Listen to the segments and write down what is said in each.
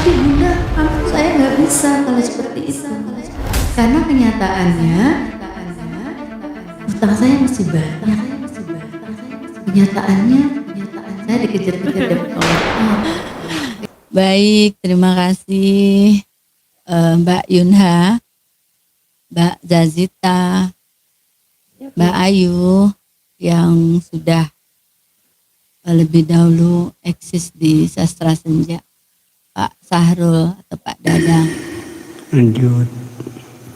Tapi Bunda, saya nggak bisa kalau seperti itu. Karena kenyataannya, utang saya masih banyak. Kenyataannya, saya dikejar-kejar debt collector. Baik, terima kasih Mbak Yunha, Mbak Zazita, Mbak Ayu yang sudah lebih dahulu eksis di Sastra Senja, Pak Sahrul atau Pak Dadang. Lanjut.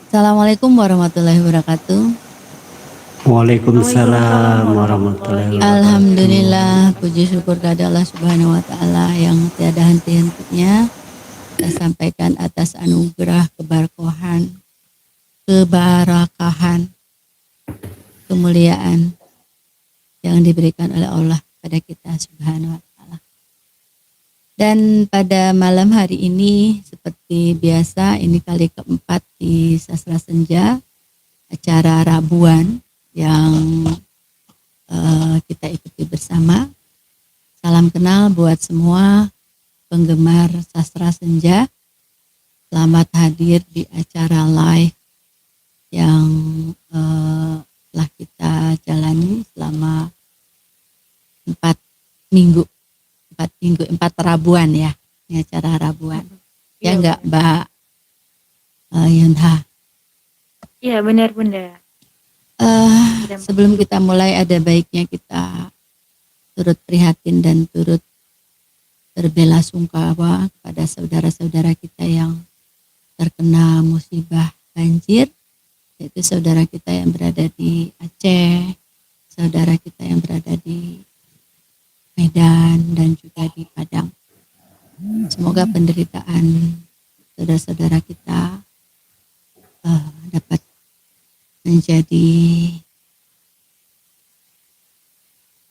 Assalamualaikum warahmatullahi wabarakatuh. Waalaikumsalam warahmatullahi wabarakatuh. Alhamdulillah, puji syukur kepada Allah Subhanahu wa taala yang tiada henti-hentinya. Saya sampaikan atas anugerah keberkahan, kemuliaan yang diberikan oleh Allah pada kita Subhanahu wa taala. Dan pada malam hari ini seperti biasa, ini kali keempat di Sastra Senja, acara Rabuan yang kita ikuti bersama. Salam kenal buat semua penggemar Sastra Senja. Selamat hadir di acara live yang telah kita jalani selama 4 minggu, 4 Rabuan ya. Ini acara Rabuan. Ya enggak Mbak Yunha? Iya benar Bunda. Sebelum kita mulai, ada baiknya kita turut prihatin dan turut berbelasungkawa kepada saudara-saudara kita yang terkena musibah banjir, yaitu saudara kita yang berada di Aceh, saudara kita yang berada di Medan dan juga di Padang. Semoga penderitaan saudara-saudara kita dapat menjadi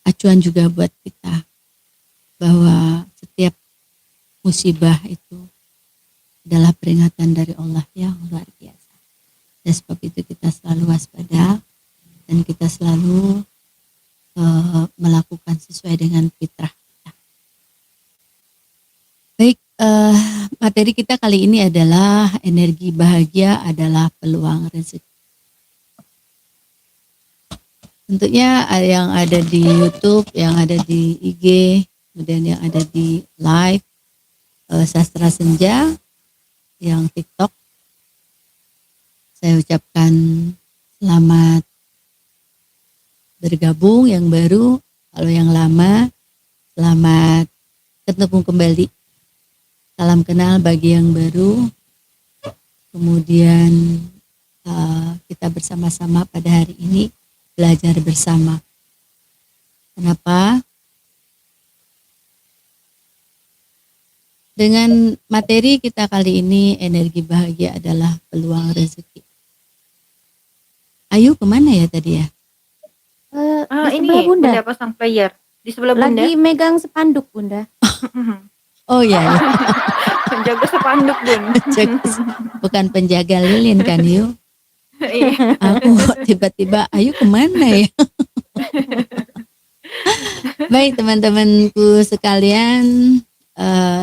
acuan juga buat kita bahwa setiap musibah itu adalah peringatan dari Allah yang luar biasa. Dan sebab itu kita selalu waspada dan kita selalu melakukan sesuai dengan fitrah kita. Baik, materi kita kali ini adalah energi bahagia adalah peluang rezeki. Tentunya yang ada di YouTube, yang ada di IG, kemudian yang ada di live Sastra Senja, yang TikTok. Saya ucapkan selamat bergabung yang baru, kalau yang lama selamat ketemu kembali. Salam kenal bagi yang baru. Kemudian kita bersama-sama pada hari ini belajar bersama. Kenapa? Dengan materi kita kali ini, energi bahagia adalah peluang rezeki. Ayu kemana ya tadi ya? Di Ini sebelah Bunda. Bunda pasang player di sebelah Bunda. Lagi megang spanduk Bunda. Oh iya, ya. Penjaga spanduk Bun. Bukan penjaga lilin kan Yu? Iya. Aku tiba-tiba Ayu kemana ya? Baik teman-temanku sekalian,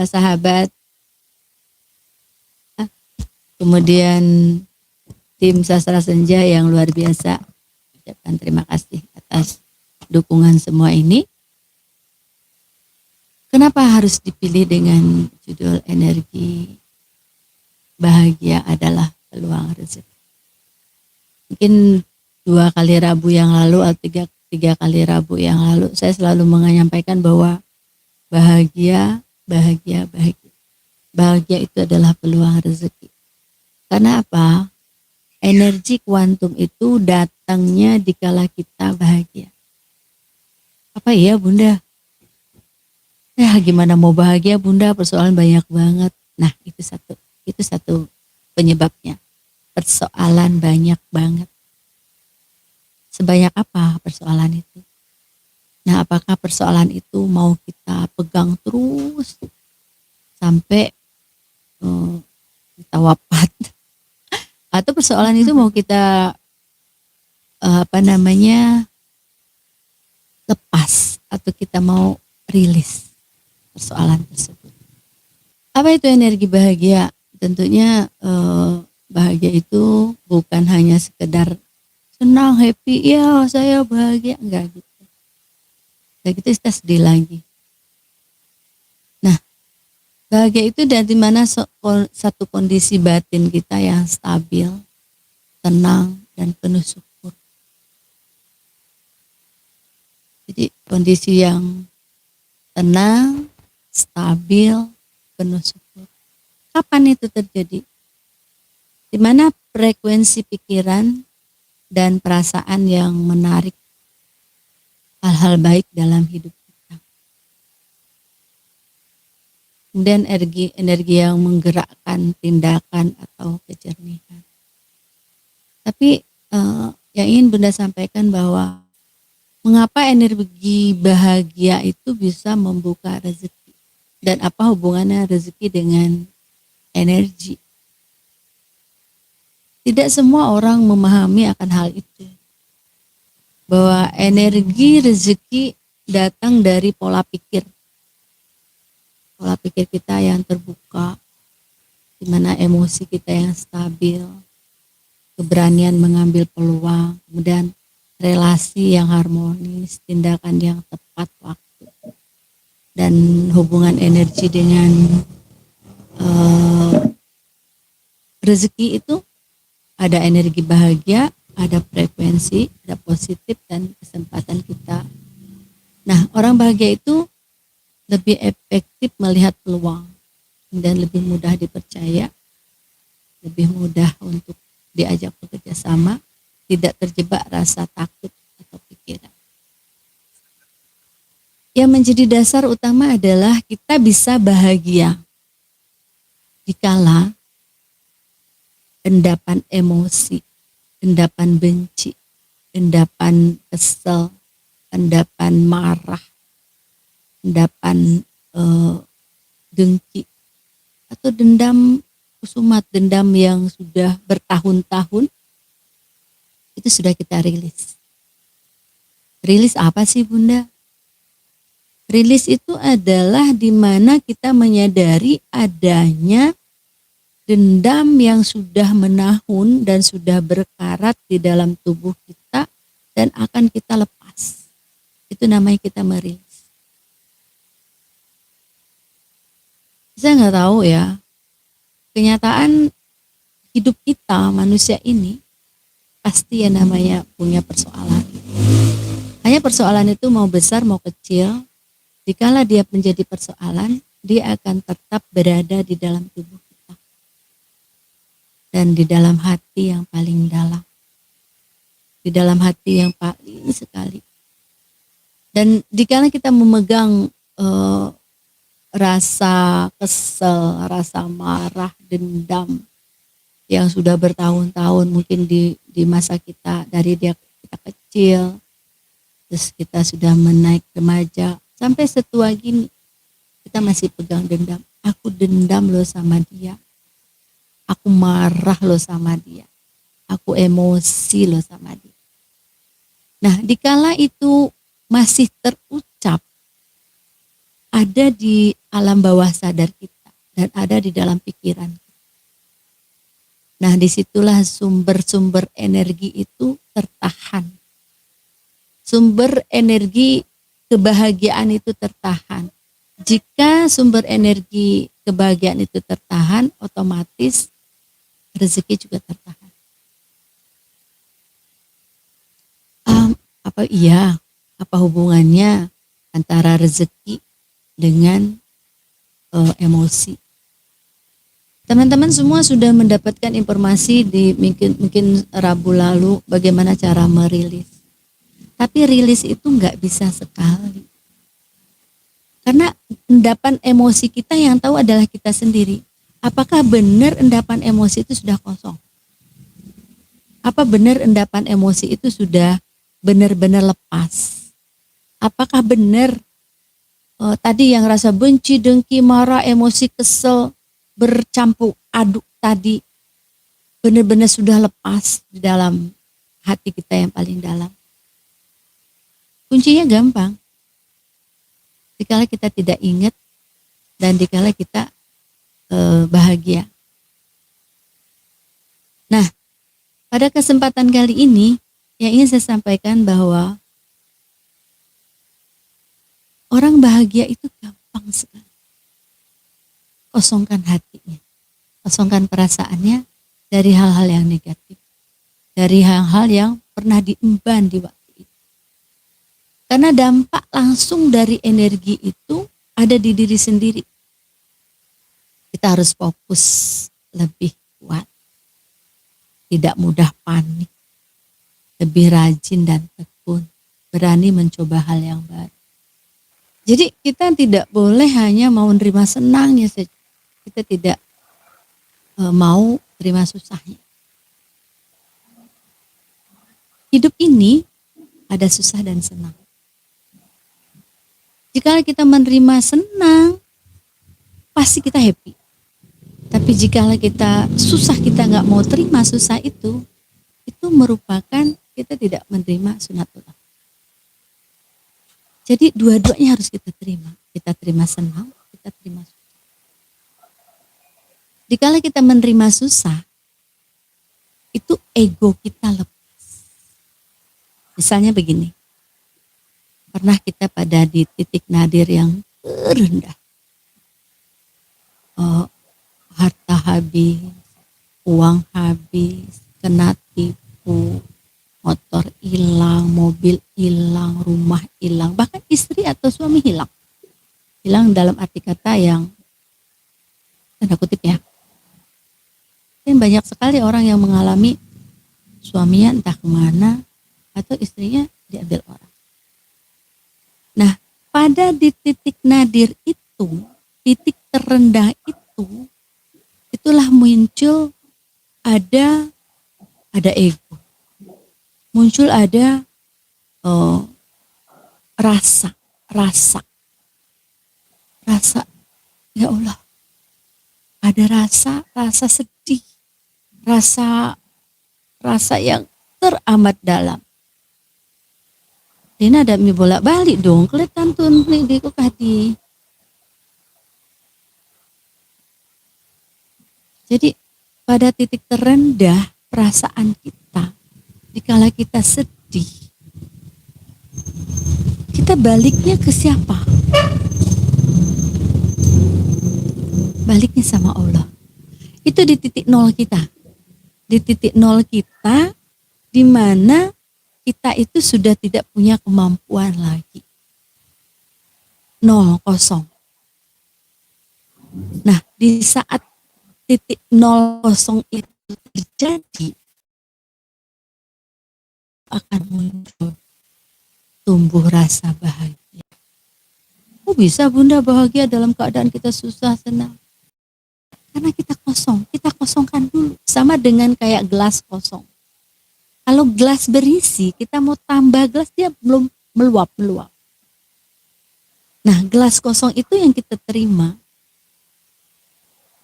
sahabat, kemudian tim Sastra Senja yang luar biasa, ucapkan terima kasih atas dukungan semua ini. Kenapa harus dipilih dengan judul energi bahagia adalah peluang rezeki? Mungkin 2 kali Rabu yang lalu atau 3 kali Rabu yang lalu saya selalu menyampaikan bahwa bahagia itu adalah peluang rezeki. Karena apa? Energi kuantum itu datangnya dikala kita bahagia. Apa iya Bunda? Ya gimana mau bahagia Bunda, persoalan banyak banget. Nah itu satu penyebabnya. Persoalan banyak banget. Sebanyak apa persoalan itu? Nah apakah persoalan itu mau kita pegang terus sampai kita wafat? Atau persoalan itu mau kita lepas atau kita mau rilis persoalan tersebut? Apa itu energi bahagia? Tentunya bahagia itu bukan hanya sekedar senang, happy, ya saya bahagia, enggak gitu. Kayak gitu kita sedih lagi. Nah, bahagia itu dari mana satu kondisi batin kita yang stabil, tenang, dan penuh syukur. Jadi kondisi yang tenang, stabil, penuh syukur. Kapan itu terjadi? Di mana frekuensi pikiran dan perasaan yang menarik hal-hal baik dalam hidup kita. Kemudian energi yang menggerakkan tindakan atau kejernihan. Tapi yang ingin Bunda sampaikan bahwa mengapa energi bahagia itu bisa membuka rezeki, dan apa hubungannya rezeki dengan energi. Tidak semua orang memahami akan hal itu. Bahwa energi rezeki datang dari pola pikir. Pola pikir kita yang terbuka, di mana emosi kita yang stabil, keberanian mengambil peluang, kemudian relasi yang harmonis, tindakan yang tepat waktu, dan hubungan energi dengan rezeki itu ada energi bahagia, ada frekuensi, ada positif dan kesempatan kita. Nah, orang bahagia itu lebih efektif melihat peluang dan lebih mudah dipercaya, lebih mudah untuk diajak bekerja sama, tidak terjebak rasa takut atau pikiran. Yang menjadi dasar utama adalah kita bisa bahagia dikala endapan emosi, endapan benci, endapan kesel, endapan marah, endapan dengki, atau dendam kusumat, dendam yang sudah bertahun-tahun, itu sudah kita rilis. Rilis apa sih Bunda? Rilis itu adalah di mana kita menyadari adanya dendam yang sudah menahun dan sudah berkarat di dalam tubuh kita dan akan kita lepas. Itu namanya kita merilis. Saya nggak tahu ya, kenyataan hidup kita manusia ini pasti yang namanya punya persoalan. Hanya persoalan itu mau besar mau kecil, dikala dia menjadi persoalan, dia akan tetap berada di dalam tubuh kita. Dan di dalam hati yang paling dalam. Di dalam hati yang paling sekali. Dan dikala kita memegang rasa kesel, rasa marah, dendam yang sudah bertahun-tahun mungkin di masa kita, dari kita kecil, terus kita sudah menaik remaja, sampai setua gini, kita masih pegang dendam. Aku dendam loh sama dia. Aku marah loh sama dia. Aku emosi loh sama dia. Nah, dikala itu masih terucap, ada di alam bawah sadar kita dan ada di dalam pikiran kita. Nah, disitulah sumber-sumber energi itu tertahan. Sumber energi kebahagiaan itu tertahan. Jika sumber energi kebahagiaan itu tertahan, otomatis rezeki juga tertahan. Apa hubungannya antara rezeki dengan emosi? Teman-teman semua sudah mendapatkan informasi di mungkin Rabu lalu bagaimana cara merilis. Tapi rilis itu nggak bisa sekali. Karena endapan emosi kita yang tahu adalah kita sendiri. Apakah benar endapan emosi itu sudah kosong? Apa benar endapan emosi itu sudah benar-benar lepas? Apakah benar tadi yang rasa benci, dengki, marah, emosi, kesel, bercampur aduk tadi benar-benar sudah lepas di dalam hati kita yang paling dalam? Kuncinya gampang. Dikala kita tidak ingat dan dikala kita bahagia. Nah, pada kesempatan kali ini yang ingin saya sampaikan bahwa orang bahagia itu gampang sekali. Kosongkan hatinya, kosongkan perasaannya dari hal-hal yang negatif, dari hal-hal yang pernah diemban di waktu itu. Karena dampak langsung dari energi itu ada di diri sendiri. Kita harus fokus lebih kuat, tidak mudah panik, lebih rajin dan tekun, berani mencoba hal yang baru. Jadi kita tidak boleh hanya mau nerima senangnya saja. Kita tidak mau terima susahnya. Hidup ini ada susah dan senang. Jika kita menerima senang, pasti kita happy. Tapi jika kita susah, kita nggak mau terima susah itu merupakan kita tidak menerima sunatullah. Jadi dua-duanya harus kita terima. Kita terima senang, kita terima susah. Jika kita menerima susah, itu ego kita lepas. Misalnya begini, pernah kita pada di titik nadir yang terendah. Harta habis, uang habis, kena tipu, motor hilang, mobil hilang, rumah hilang, bahkan istri atau suami hilang. Hilang dalam arti kata yang tanda kutip ya. Dan banyak sekali orang yang mengalami suaminya entah kemana atau istrinya diambil orang. Nah, pada di titik nadir itu, titik terendah itu, itulah muncul ada ego, muncul ada rasa, ya Allah, ada rasa sedih, rasa yang teramat dalam. Dina ada mi bolak balik dong, kelihatan tuh di kok hati. Jadi pada titik terendah perasaan kita, dikala kita sedih, kita baliknya ke siapa? Baliknya sama Allah. Itu di titik nol kita. Di titik nol kita, di mana kita itu sudah tidak punya kemampuan lagi. 0, kosong. Nah, di saat titik 0, kosong itu terjadi, akan muncul tumbuh rasa bahagia. Oh, bisa Bunda bahagia dalam keadaan kita susah, senang? Karena kita kosong, kita kosongkan dulu. Sama dengan kayak gelas kosong. Kalau gelas berisi, kita mau tambah gelas, dia belum meluap. Nah, gelas kosong itu yang kita terima.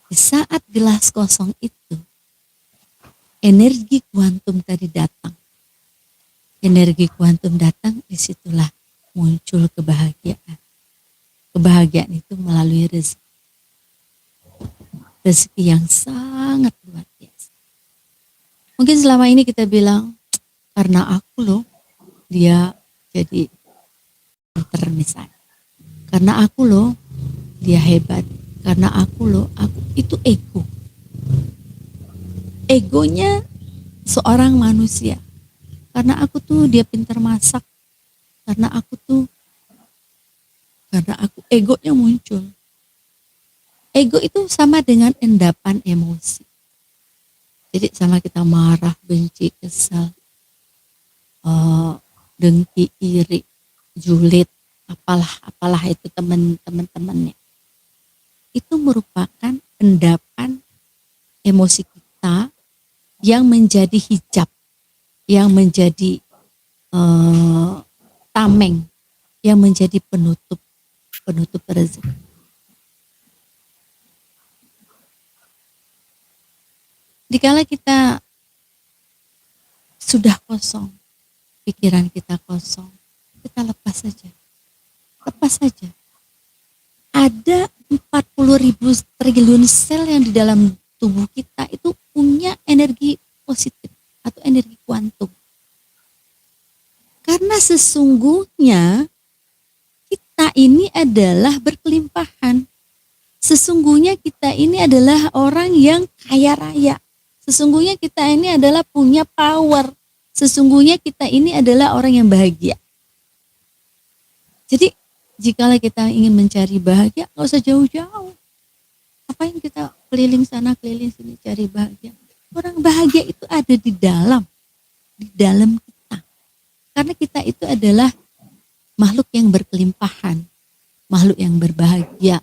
Di saat gelas kosong itu, energi kuantum tadi datang. Energi kuantum datang, disitulah muncul kebahagiaan. Kebahagiaan itu melalui rezeki. Rezeki yang sangat luar biasa. Mungkin selama ini kita bilang, karena aku loh, dia jadi pinter misalnya. Karena aku loh, dia hebat. Karena aku loh, itu ego. Egonya seorang manusia. Karena aku tuh dia pinter masak. Karena aku egonya muncul. Ego itu sama dengan endapan emosi. Jadi sama kita marah, benci, kesal, dengki, iri, julid, apalah itu teman-temannya. Itu merupakan endapan emosi kita yang menjadi hijab, yang menjadi tameng, yang menjadi penutup rezeki. Dikala kita sudah kosong, pikiran kita kosong, kita lepas saja. Ada 40.000 triliun sel yang di dalam tubuh kita itu punya energi positif atau energi kuantum. Karena sesungguhnya kita ini adalah berkelimpahan. Sesungguhnya kita ini adalah orang yang kaya raya. Sesungguhnya kita ini adalah punya power. Sesungguhnya kita ini adalah orang yang bahagia. Jadi jikalau kita ingin mencari bahagia, nggak usah jauh-jauh. Apa yang kita keliling sana, keliling sini cari bahagia. Orang bahagia itu ada di dalam kita. Karena kita itu adalah makhluk yang berkelimpahan, makhluk yang berbahagia,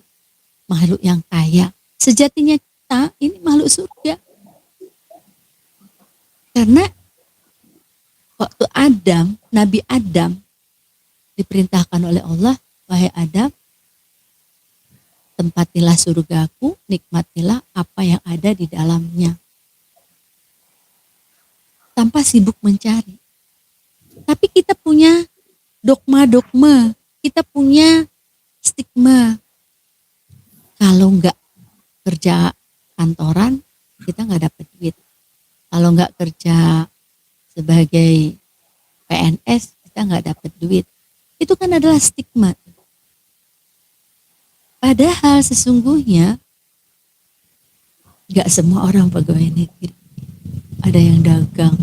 makhluk yang kaya. Sejatinya kita ini makhluk surga. Karena waktu Nabi Adam diperintahkan oleh Allah, wahai Adam, tempatilah surgaku, nikmatilah apa yang ada di dalamnya. Tanpa sibuk mencari. Tapi kita punya dogma-dogma, kita punya stigma. Kalau enggak kerja kantoran, kita enggak dapat duit. Kalau enggak kerja sebagai PNS, kita enggak dapat duit. Itu kan adalah stigma. Padahal sesungguhnya enggak semua orang pegawai negeri. Ada yang dagang,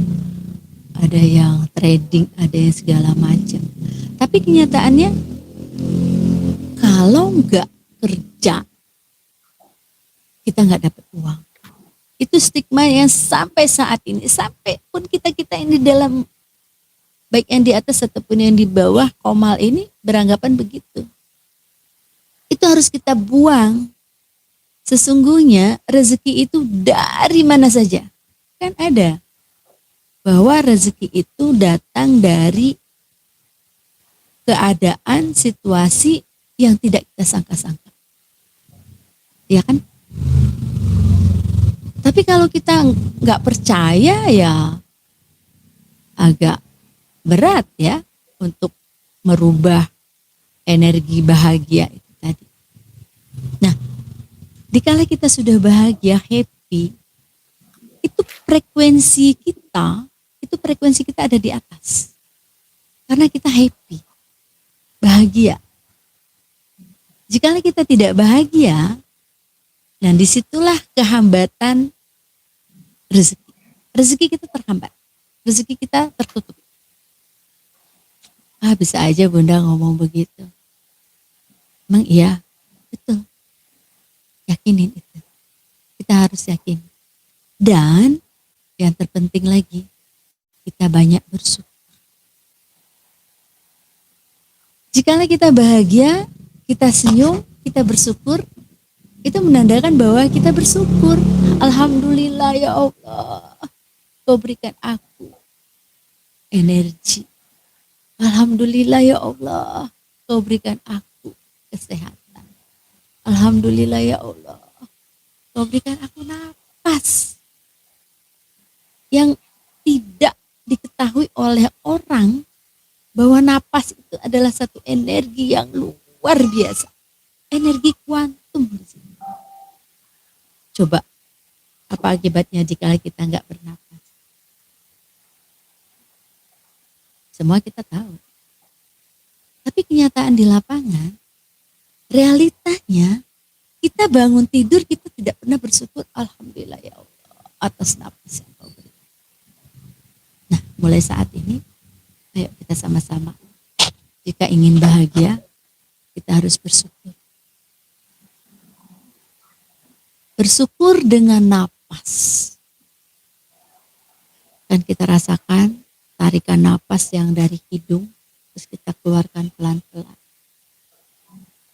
ada yang trading, ada yang segala macam. Tapi kenyataannya kalau enggak kerja, kita enggak dapat uang. Itu stigma yang sampai saat ini, sampai pun kita ini dalam, baik yang di atas ataupun yang di bawah Komal ini beranggapan begitu. Itu harus kita buang. Sesungguhnya rezeki itu dari mana saja. Kan ada bahwa rezeki itu datang dari keadaan, situasi yang tidak kita sangka-sangka. Ya kan? Tapi kalau kita nggak percaya ya agak berat ya untuk merubah energi bahagia itu tadi. Nah, dikala kita sudah bahagia, happy, itu frekuensi kita ada di atas. Karena kita happy, bahagia. Jika kita tidak bahagia, dan disitulah kehambatan rezeki. Rezeki kita terhambat, rezeki kita tertutup. Bisa aja Bunda ngomong begitu. Emang iya, betul. Yakinin itu. Kita harus yakin. Dan yang terpenting lagi, kita banyak bersyukur. Jikalau kita bahagia, kita senyum, kita bersyukur, itu menandakan bahwa kita bersyukur. Alhamdulillah ya Allah, Kau berikan aku energi. Alhamdulillah ya Allah, Kau berikan aku kesehatan. Alhamdulillah ya Allah, Kau berikan aku napas. Yang tidak diketahui oleh orang bahwa napas itu adalah satu energi yang luar biasa. Energi kuantum. Coba, apa akibatnya jika kita nggak bernapas? Semua kita tahu. Tapi kenyataan di lapangan, realitanya kita bangun tidur, kita tidak pernah bersyukur. Alhamdulillah ya Allah atas napas yang Kau berikan. Nah, mulai saat ini, ayo kita sama-sama. Jika ingin bahagia, kita harus bersyukur. Bersyukur dengan napas. Dan kita rasakan tarikan napas yang dari hidung, terus kita keluarkan pelan-pelan.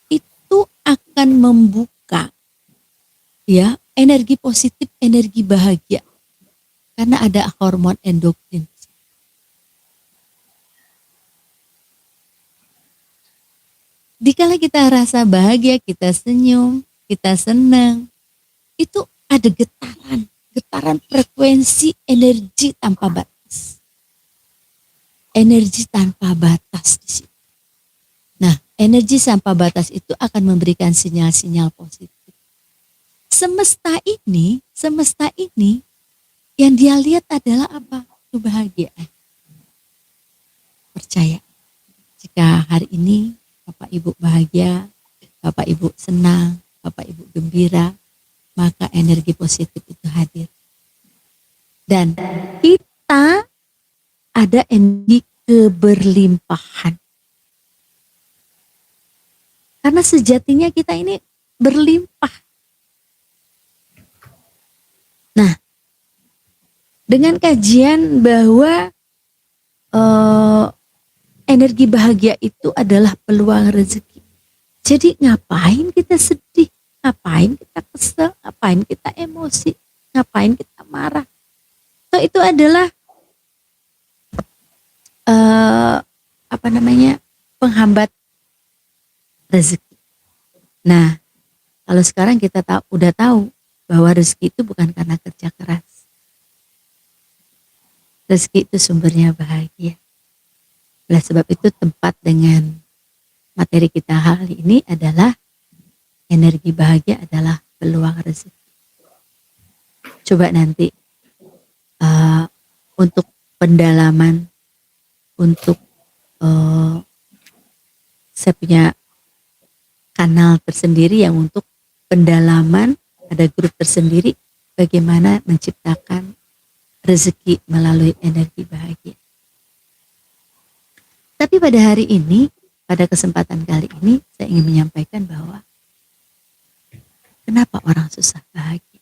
Itu akan membuka ya energi positif, energi bahagia. Karena ada hormon endokrin. Dikala kita rasa bahagia, kita senyum, kita senang, itu ada getaran frekuensi energi tanpa batas. Energi tanpa batas di situ. Nah, energi tanpa batas itu akan memberikan sinyal-sinyal positif. Semesta ini yang dia lihat adalah apa? Kebahagiaan. Percaya. Jika hari ini Bapak Ibu bahagia, Bapak Ibu senang, Bapak Ibu gembira, maka energi positif itu hadir. Dan kita ada energi keberlimpahan. Karena sejatinya kita ini berlimpah. Nah, dengan kajian bahwa energi bahagia itu adalah peluang rezeki. Jadi ngapain kita sedih? Ngapain kita kesel? Ngapain kita emosi? Ngapain kita marah? So, itu adalah penghambat rezeki. Nah, kalau sekarang kita udah tahu bahwa rezeki itu bukan karena kerja keras. Rezeki itu sumbernya bahagia. Oleh sebab itu tempat dengan materi kita hari ini adalah energi bahagia adalah peluang rezeki. Coba nanti untuk pendalaman, untuk saya punya kanal tersendiri yang untuk pendalaman, ada grup tersendiri bagaimana menciptakan rezeki melalui energi bahagia. Tapi pada hari ini, pada kesempatan kali ini, saya ingin menyampaikan bahwa kenapa orang susah bahagia?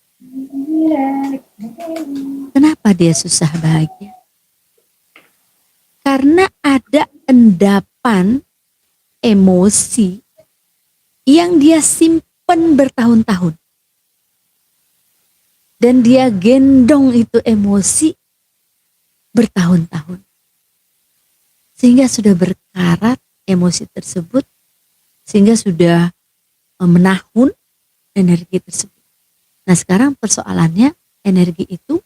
Kenapa dia susah bahagia? Karena ada endapan emosi yang dia simpen bertahun-tahun. Dan dia gendong itu emosi bertahun-tahun. Sehingga sudah berkarat emosi tersebut, sehingga sudah menahun energi tersebut. Nah, sekarang persoalannya energi itu,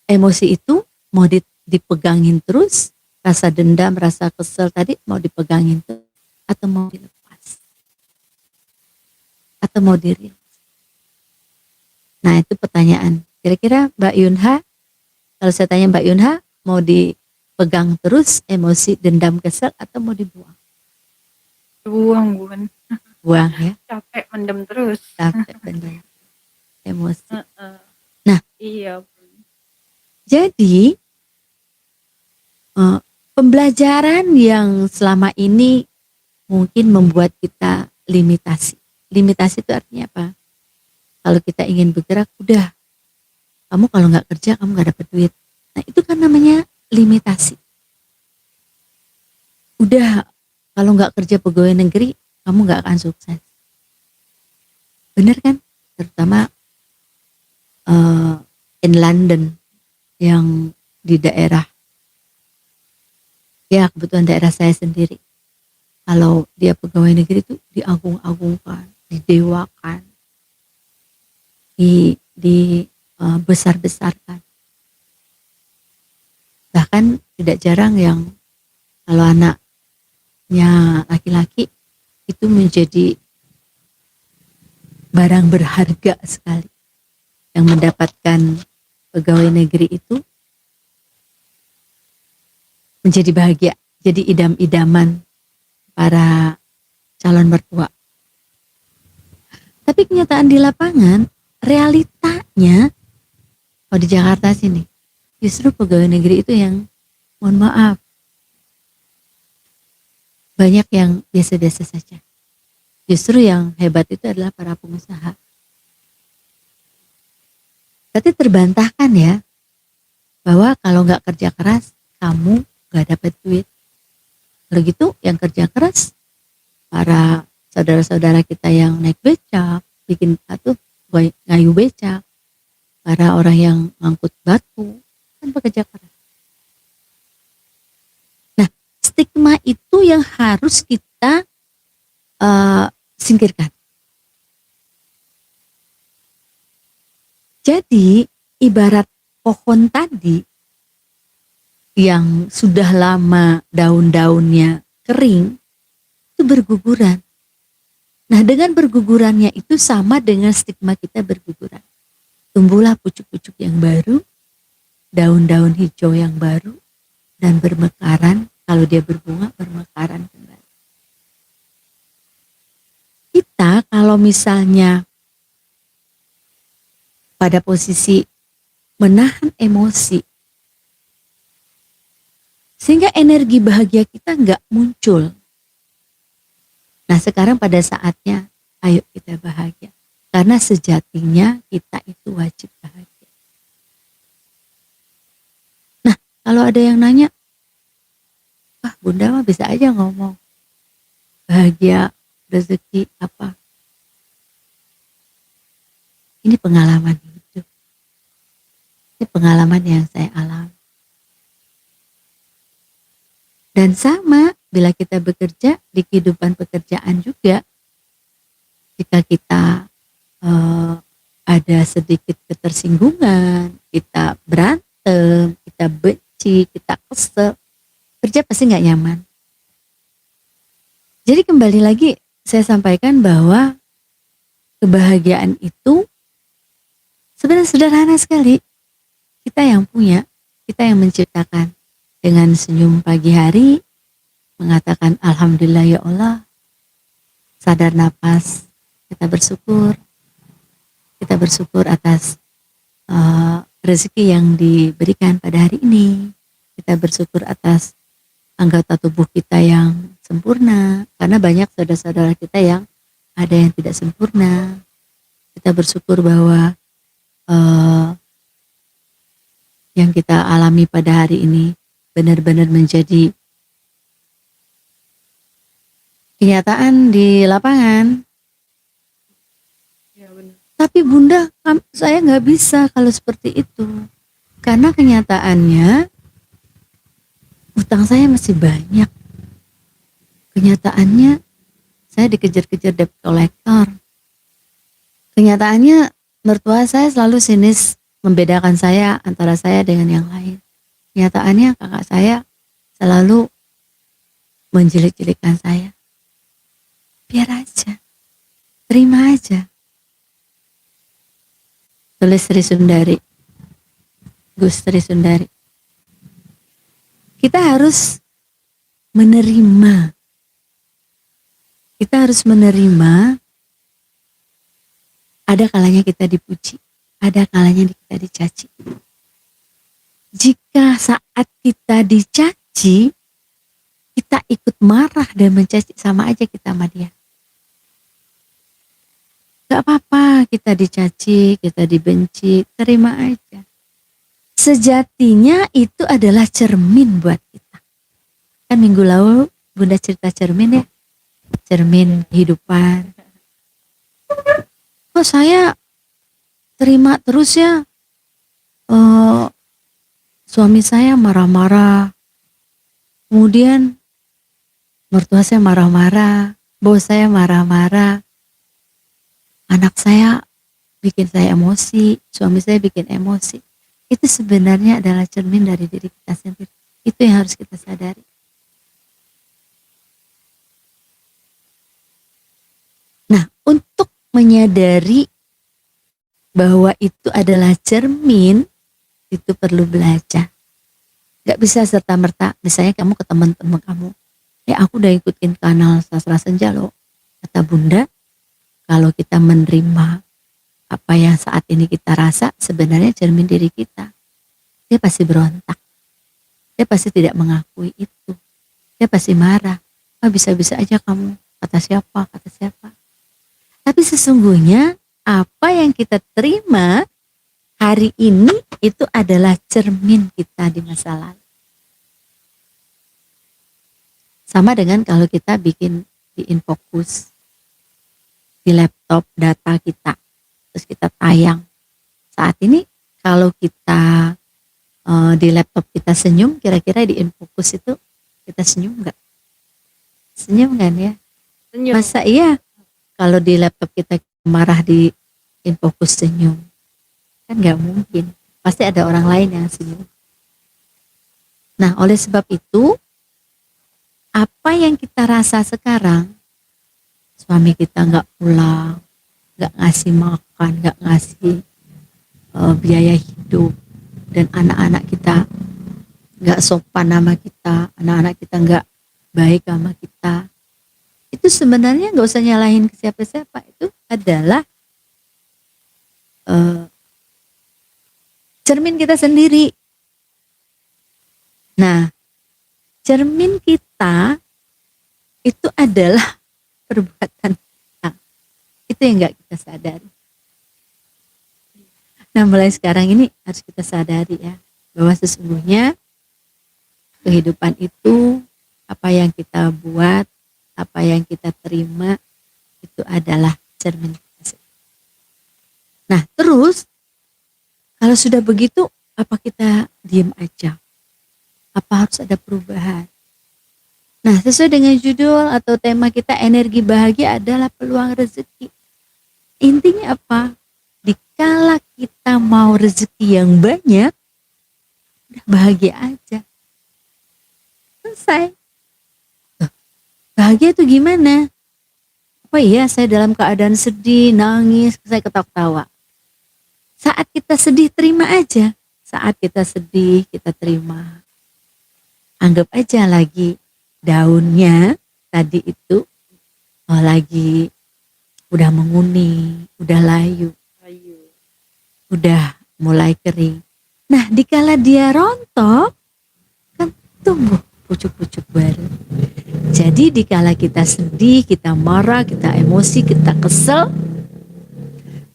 emosi itu mau dipegangin terus, rasa dendam, rasa kesel tadi mau dipegangin terus, atau mau dilepas, atau mau dirilis. Nah, itu pertanyaan. Kira-kira Mbak Yunha, kalau saya tanya Mbak Yunha, mau dipegang terus emosi dendam kesel atau mau dibuang? Buang, Bun. Buang ya. Capek mendem terus. Capek mendem emosi. Nah, iya, Bun. Jadi pembelajaran yang selama ini mungkin membuat kita limitasi. Limitasi itu artinya apa? Kalau kita ingin bergerak, udah. Kamu kalau nggak kerja, kamu nggak dapat duit. Nah, itu kan namanya limitasi. Udah, kalau nggak kerja pegawai negeri, kamu nggak akan sukses. Bener kan? Terutama in London, yang di daerah, ya kebetulan daerah saya sendiri. Kalau dia pegawai negeri itu diagung-agungkan, didewakan, besar-besarkan. Bahkan tidak jarang yang kalau anaknya laki-laki itu menjadi barang berharga sekali. Yang mendapatkan pegawai negeri itu menjadi bahagia, jadi idam-idaman para calon mertua. Tapi kenyataan di lapangan, realitanya, kalau di Jakarta sini, justru pegawai negeri itu yang, mohon maaf, banyak yang biasa-biasa saja. Justru yang hebat itu adalah para pengusaha. Tapi terbantahkan ya, bahwa kalau nggak kerja keras, kamu nggak dapat duit. Kalau gitu, yang kerja keras, para saudara-saudara kita yang naik becak, bikin ngayu becak, para orang yang ngangkut batu, kan pekerja keras. Nah, stigma itu yang harus kita singkirkan. Jadi, ibarat pohon tadi yang sudah lama daun-daunnya kering, itu berguguran. Nah, dengan bergugurannya itu sama dengan stigma kita berguguran. Tumbuhlah pucuk-pucuk yang baru, daun-daun hijau yang baru, dan bermekaran. Kalau dia berbunga, bermekaran kembali. Kita kalau misalnya pada posisi menahan emosi, sehingga energi bahagia kita nggak muncul. Nah, sekarang pada saatnya, ayo kita bahagia. Karena sejatinya kita itu wajib bahagia. Nah, kalau ada yang nanya, Bunda mah bisa aja ngomong bahagia, rezeki, apa. Ini pengalaman hidup. Ini pengalaman yang saya alami. Dan sama, bila kita bekerja di kehidupan pekerjaan juga, jika kita ada sedikit ketersinggungan, kita berantem, kita benci, kita kesel, kerja pasti nggak nyaman. Jadi kembali lagi saya sampaikan bahwa kebahagiaan itu sebenarnya sederhana sekali. Kita yang punya, kita yang menciptakan. Dengan senyum pagi hari, mengatakan Alhamdulillah ya Allah, sadar napas, kita bersyukur. Kita bersyukur atas rezeki yang diberikan pada hari ini. Kita bersyukur atas anggota tubuh kita yang sempurna. Karena banyak saudara-saudara kita yang ada yang tidak sempurna. Kita bersyukur bahwa yang kita alami pada hari ini benar-benar menjadi kenyataan di lapangan. Ya benar. Tapi Bunda, saya nggak bisa kalau seperti itu. Karena kenyataannya utang saya masih banyak. Kenyataannya saya dikejar-kejar debt collector. Kenyataannya mertua saya selalu sinis membedakan saya antara saya dengan yang lain. Kenyataannya kakak saya selalu menjelek-jelekan saya. Biar aja, terima aja. Tulis Sri Sundari, Gus Sri Sundari. Kita harus menerima. Kita harus menerima. Ada kalanya kita dipuji, ada kalanya kita dicaci. Jika saat kita dicaci, kita ikut marah dan mencaci, sama aja kita sama dia. Gak apa-apa kita dicaci, kita dibenci, terima aja. Sejatinya itu adalah cermin buat kita. Kan minggu lalu Bunda cerita cermin ya. Cermin kehidupan. Kok saya terima terus ya. Suami saya marah-marah. Kemudian mertua saya marah-marah. Bos saya marah-marah. Anak saya bikin saya emosi, suami saya bikin emosi. Itu sebenarnya adalah cermin dari diri kita sendiri. Itu yang harus kita sadari. Nah, untuk menyadari bahwa itu adalah cermin, itu perlu belajar. Gak bisa serta-merta, misalnya kamu ke teman-teman kamu, aku udah ikutin kanal Sastra Senja loh. Kata Bunda, kalau kita menerima apa yang saat ini kita rasa, sebenarnya cermin diri kita. Dia pasti berontak. Dia pasti tidak mengakui itu. Dia pasti marah. Bisa-bisa aja kamu. Kata siapa, kata siapa. Tapi sesungguhnya apa yang kita terima hari ini itu adalah cermin kita di masa lalu. Sama dengan kalau kita bikin di InFocus, di laptop data kita, terus kita tayang. Saat ini kalau kita di laptop kita senyum, kira-kira di InFocus itu kita senyum nggak? Senyum kan ya? Senyum. Masa iya kalau di laptop kita marah di InFocus senyum? Kan nggak mungkin. Pasti ada orang lain yang senyum. Nah, oleh sebab itu Apa yang kita rasa sekarang, suami kita nggak pulang, nggak ngasih makan, nggak ngasih biaya hidup, dan anak-anak kita nggak sopan sama kita, anak-anak kita nggak baik sama kita, itu sebenarnya nggak usah nyalahin ke siapa-siapa, itu adalah cermin kita sendiri. Nah, cermin kita itu adalah perbuatan kita. Itu yang nggak kita sadari. Nah, mulai sekarang ini harus kita sadari ya, bahwa sesungguhnya kehidupan itu apa yang kita buat, apa yang kita terima, itu adalah cermin kita sendiri. Nah, terus kalau sudah begitu, apa kita diam aja? Apa harus ada perubahan? Nah, sesuai dengan judul atau tema kita, energi bahagia adalah peluang rezeki. Intinya apa? Dikala kita mau rezeki yang banyak, udah bahagia aja. Selesai. Bahagia itu gimana? Oh iya, saya dalam keadaan sedih, nangis, saya ketawa-tawa. Saat kita sedih, terima aja. Saat kita sedih, kita terima. Anggap aja lagi daunnya tadi itu lagi udah menguning, udah layu, udah mulai kering. Nah, dikala dia rontok, kan tumbuh pucuk-pucuk baru. Jadi dikala kita sedih, kita marah, kita emosi, kita kesel,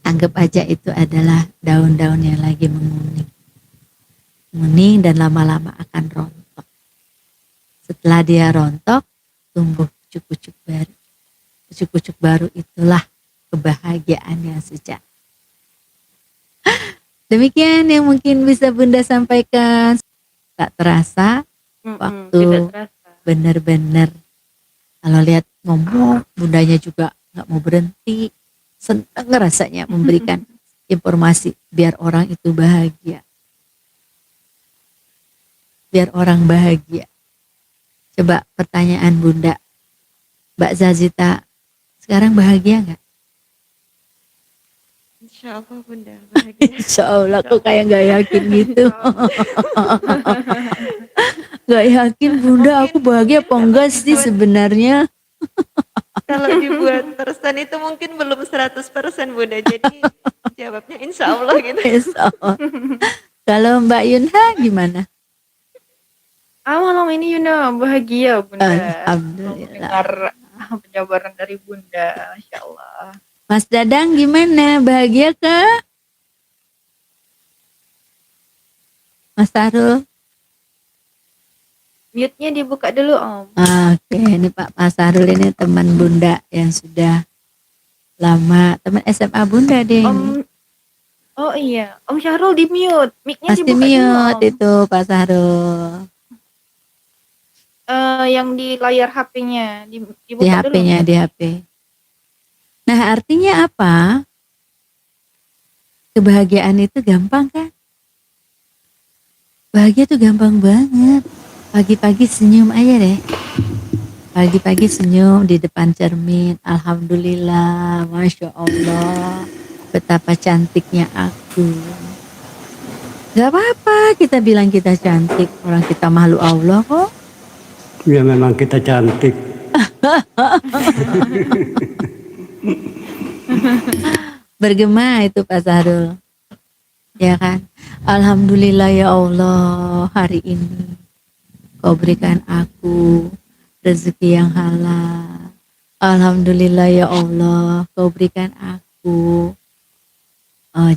anggap aja itu adalah daun-daun yang lagi menguning. Menguning dan lama-lama akan rontok. Setelah dia rontok, tumbuh pucuk-pucuk baru. Pucuk-pucuk baru itulah kebahagiaan yang sejati. Demikian yang mungkin bisa Bunda sampaikan. Tak terasa waktu benar-benar kalau lihat ngomong, Bundanya juga nggak mau berhenti. Senang rasanya memberikan informasi biar orang itu bahagia. Biar orang bahagia. Coba pertanyaan Bunda, Mbak Zazita, sekarang bahagia nggak? Insya Allah Bunda bahagia. Insya Allah, kok kayak nggak yakin gitu. Nggak yakin Bunda, aku bahagia apa enggak sih sebenarnya? Kalau dibuat persen itu mungkin belum 100% Bunda. Jadi jawabnya insya Allah gitu. Insya Allah. Kalau Mbak Yunha gimana? Malam ini Yuna bahagia Bunda. Alhamdulillah. Mendengar penjabaran dari Bunda, Masya Allah. Mas Dadang gimana? Bahagia kah? Mas Sarul? Mute-nya dibuka dulu Om. Oke, ini Pak Mas Sarul ini teman Bunda yang sudah lama, teman SMA Bunda deh. Om, oh iya, Om Syahrul di mute, mic-nya Masih dibuka dulu Om. mute itu Pak Sarul. Yang di layar HP-nya dibuka Di dulu. HP-nya, di HP. Nah, artinya apa? Kebahagiaan itu gampang kan? Bahagia tuh gampang banget. Pagi-pagi senyum aja deh. Pagi-pagi senyum di depan cermin. Alhamdulillah, Masya Allah. Betapa cantiknya aku. Gak apa-apa kita bilang kita cantik. Orang kita makhluk Allah kok. Ya memang kita cantik. Bergema itu Pak Sarul. Ya kan? Alhamdulillah ya Allah, hari ini Kau berikan aku rezeki yang halal. Alhamdulillah ya Allah, Kau berikan aku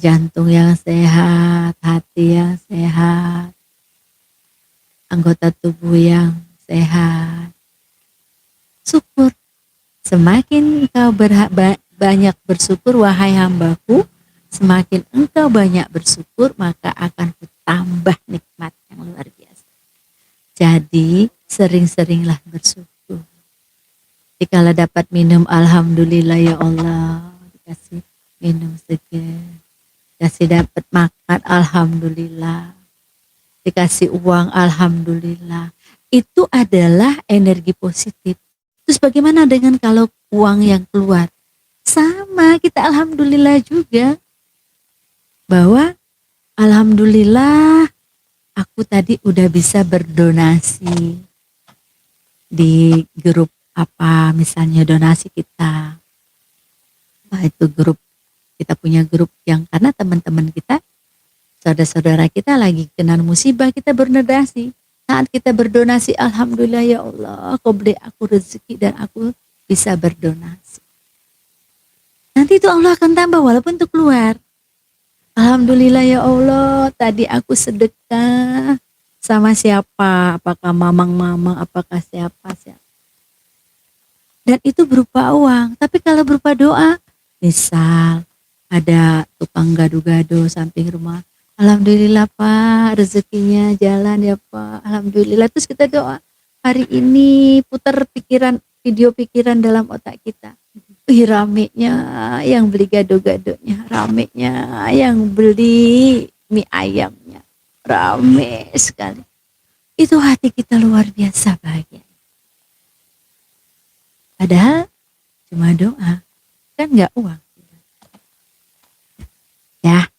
jantung yang sehat, hati yang sehat, anggota tubuh yang sehat. Syukur. Semakin engkau banyak bersyukur wahai hambaku, semakin engkau banyak bersyukur maka akan kutambah nikmat yang luar biasa. Jadi sering-seringlah bersyukur. Jikalau dapat minum, alhamdulillah ya Allah, dikasih minum segar, dikasih dapat makan, alhamdulillah, dikasih uang, alhamdulillah. itu adalah energi positif. Terus bagaimana dengan kalau uang yang keluar? Sama, kita alhamdulillah juga. Bahwa alhamdulillah aku tadi udah bisa berdonasi di grup apa, misalnya donasi kita. Nah, itu grup, kita punya grup yang karena teman-teman kita, saudara-saudara kita lagi kena musibah, kita berdonasi. Saat kita berdonasi, alhamdulillah ya Allah, kau beri aku rezeki dan aku bisa berdonasi. Nanti itu Allah akan tambah walaupun itu keluar. Alhamdulillah ya Allah, tadi aku sedekah sama siapa? Apakah mamang-mamang, apakah siapa? Dan itu berupa uang. Tapi kalau berupa doa, misal ada tukang gado-gado samping rumah, alhamdulillah Pak, rezekinya jalan ya Pak. Alhamdulillah. Terus kita doa, hari ini putar pikiran, video pikiran dalam otak kita. Ramenya yang beli gado-gadonya, ramenya yang beli mie ayamnya, rame sekali. Itu hati kita luar biasa bahagia. Padahal cuma doa, kan nggak uang. Ya,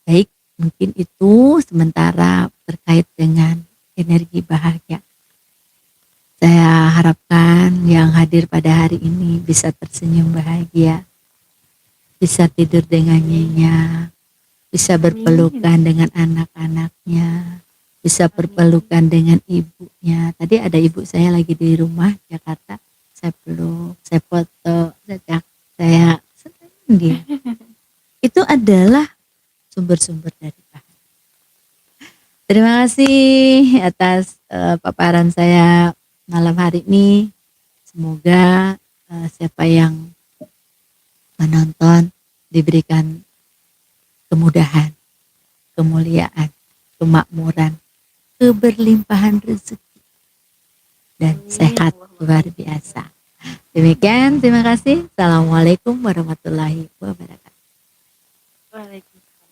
baik. Mungkin itu sementara terkait dengan energi bahagia. Saya harapkan yang hadir pada hari ini bisa tersenyum bahagia, bisa tidur dengan nyenyak, bisa berpelukan dengan anak-anaknya, bisa berpelukan dengan ibunya. Tadi ada ibu saya lagi di rumah Jakarta, saya peluk, saya foto, saya senang dia. Itu adalah sumber-sumber dari bahagia. Terima kasih atas paparan saya malam hari ini. Semoga siapa yang menonton diberikan kemudahan, kemuliaan, kemakmuran, keberlimpahan rezeki, dan sehat luar biasa. Demikian, terima kasih. Assalamualaikum warahmatullahi wabarakatuh.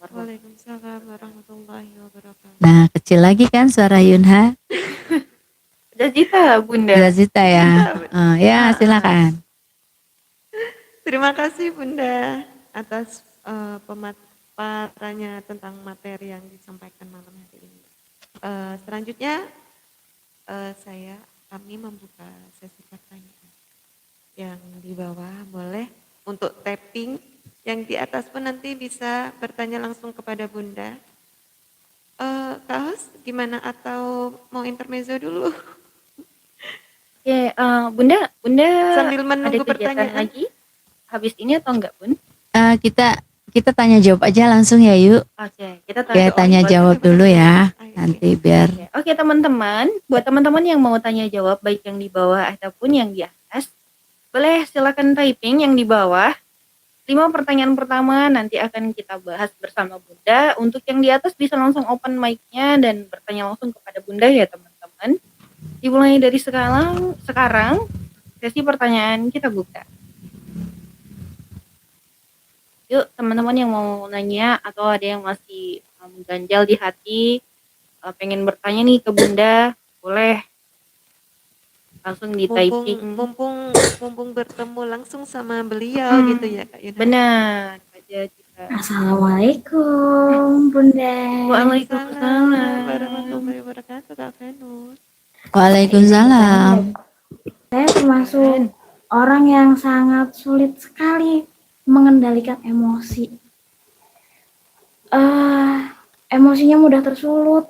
Waalaikumsalam warahmatullahi wabarakatuh. Nah, kecil lagi kan suara Yunha? Udah Zita, Bunda. Sudah Zita ya. Ya, silakan. Terima kasih Bunda atas pemaparannya tentang materi yang disampaikan malam hari ini. Selanjutnya kami membuka sesi pertanyaan. Yang di bawah boleh untuk tapping, yang di atas pun nanti bisa bertanya langsung kepada Bunda. Kak Hos, gimana atau mau intermezzo dulu? Oke, Bunda Sambil ada menunggu kegiatan pertanyaan. lagi habis ini atau enggak, Bun? Kita tanya jawab aja langsung ya yuk. Oke, kita Kayak tanya jawab dulu ya. Nanti biar Oke, teman-teman, buat teman-teman yang mau tanya jawab baik yang di bawah ataupun yang di atas, boleh silakan typing yang di bawah. 5 pertanyaan pertama nanti akan kita bahas bersama Bunda. Untuk yang di atas bisa langsung open mic-nya dan bertanya langsung kepada Bunda ya teman-teman. Dimulai dari sekarang sesi pertanyaan kita buka. Yuk teman-teman yang mau nanya atau ada yang masih mengganjal di hati, pengen bertanya nih ke Bunda, boleh langsung di typing. Mumpung bertemu langsung sama beliau gitu ya Kak Yuna. Benar, Kak Jacita. Assalamualaikum Bunda. Waalaikumsalam warahmatullahi wabarakatuh Kak Venus. Waalaikumsalam. Saya termasuk orang yang sangat sulit sekali mengendalikan emosi. Emosinya mudah tersulut.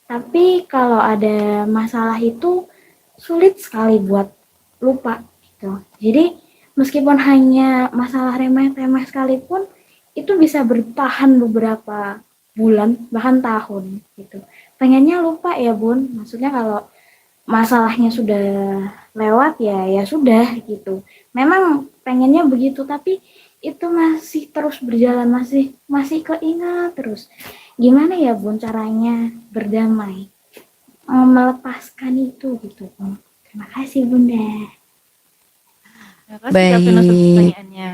Tapi kalau ada masalah itu sulit sekali buat lupa gitu. Jadi meskipun hanya masalah remeh-temeh sekalipun itu bisa bertahan beberapa bulan bahkan tahun gitu. Pengennya lupa ya Bun, maksudnya kalau masalahnya sudah lewat ya sudah gitu. Memang pengennya begitu tapi itu masih terus berjalan, masih keingat terus. Gimana ya Bun caranya berdamai, melepaskan itu gitu. Terima kasih Bunda. Terima kasih Kak Venus untuk pertanyaannya.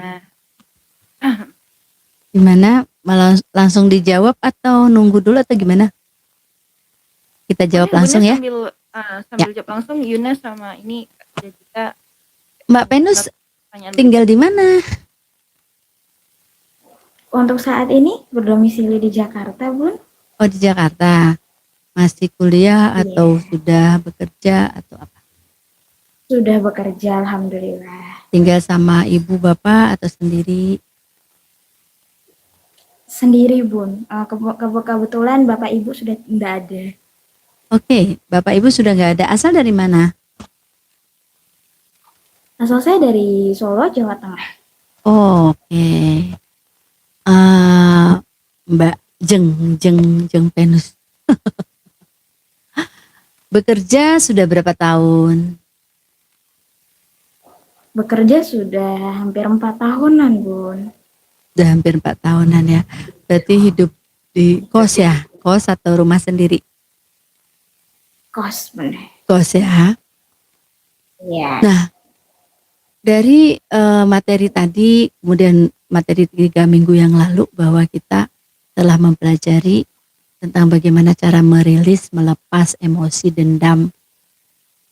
Gimana? Langsung dijawab atau nunggu dulu atau gimana? Kita jawab Boleh, langsung Bunda ya. sambil jawab langsung Yuna sama ini Kak Jessica Mbak Penus pertanyaan tinggal di mana? Untuk saat ini berdomisili di Jakarta, Bun. Oh, di Jakarta. Masih kuliah atau Iya. sudah bekerja atau apa? Sudah bekerja, alhamdulillah. Tinggal sama ibu bapak atau sendiri? Sendiri, Bun. Kebetulan bapak ibu sudah tidak ada. Oke, bapak ibu sudah nggak ada. Asal dari mana? Asal saya dari Solo, Jawa Tengah. Oh, oke. Mbak Jeng Penus. Bekerja sudah berapa tahun? Bekerja sudah hampir 4 tahunan, Bun. Sudah hampir 4 tahunan ya. Berarti hidup di kos ya? Kos atau rumah sendiri? Kos, bener. Kos ya. Iya. Nah, dari materi tadi, kemudian materi 3 minggu yang lalu bahwa kita telah mempelajari tentang bagaimana cara merilis, melepas emosi dendam.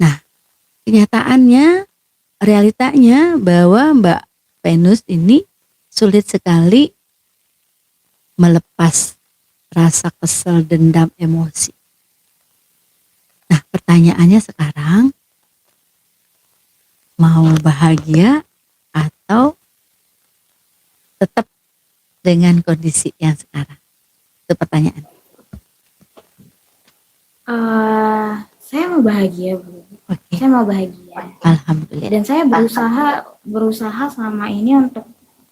Nah, kenyataannya, realitanya bahwa Mbak Venus ini sulit sekali melepas rasa kesel, dendam, emosi. Nah, pertanyaannya sekarang, mau bahagia atau tetap dengan kondisi yang sekarang? Itu pertanyaan. Saya mau bahagia, Bu. Oke, Saya mau bahagia. alhamdulillah. Dan saya berusaha selama ini untuk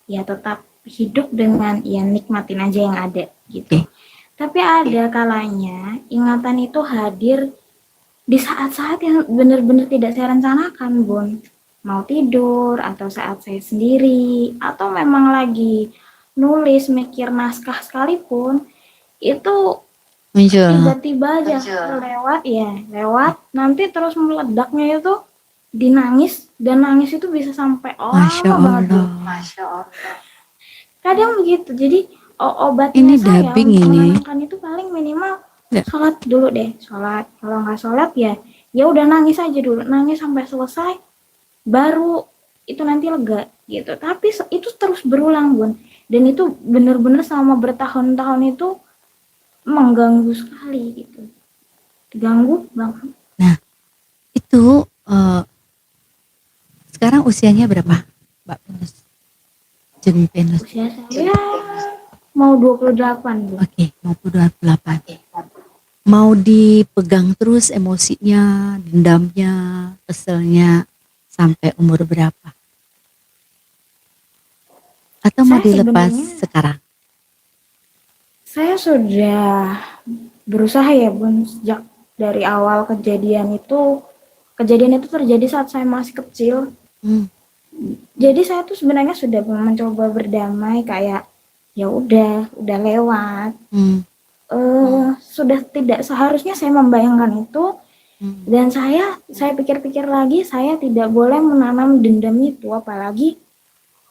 ya tetap hidup dengan ya nikmatin aja yang ada gitu. Oke. Tapi ada kalanya ingatan itu hadir di saat-saat yang benar-benar tidak saya rencanakan, Bun. Mau tidur atau saat saya sendiri atau memang lagi nulis mikir naskah sekalipun itu Muncul. tiba-tiba aja lewat nanti terus meledaknya itu dinangis dan nangis itu bisa sampai Masya lama banget. Allah. Kadang begitu. Jadi obatnya Ini saya dubbing untuk ini. menenangkan itu paling minimal Ya. sholat dulu deh. Sholat. Kalau nggak sholat ya udah nangis aja dulu. Nangis sampai selesai baru itu nanti lega gitu. Tapi itu terus berulang, Bun. Dan itu benar-benar selama bertahun-tahun itu mengganggu sekali gitu. Ganggu banget. Itu sekarang usianya berapa, Mbak Venus? Jeng Venus. Usia saya mau 28, Bu. Oke, mau 28. Mau dipegang terus emosinya, dendamnya, keselnya sampai umur berapa? Atau mau Saya dilepas sebenarnya- sekarang? Saya sudah berusaha ya, Bun, sejak dari awal kejadian itu terjadi saat saya masih kecil. Jadi saya tuh sebenarnya sudah mencoba berdamai kayak ya udah lewat. Sudah tidak seharusnya saya membayangkan itu dan saya pikir-pikir lagi saya tidak boleh menanam dendam itu, apalagi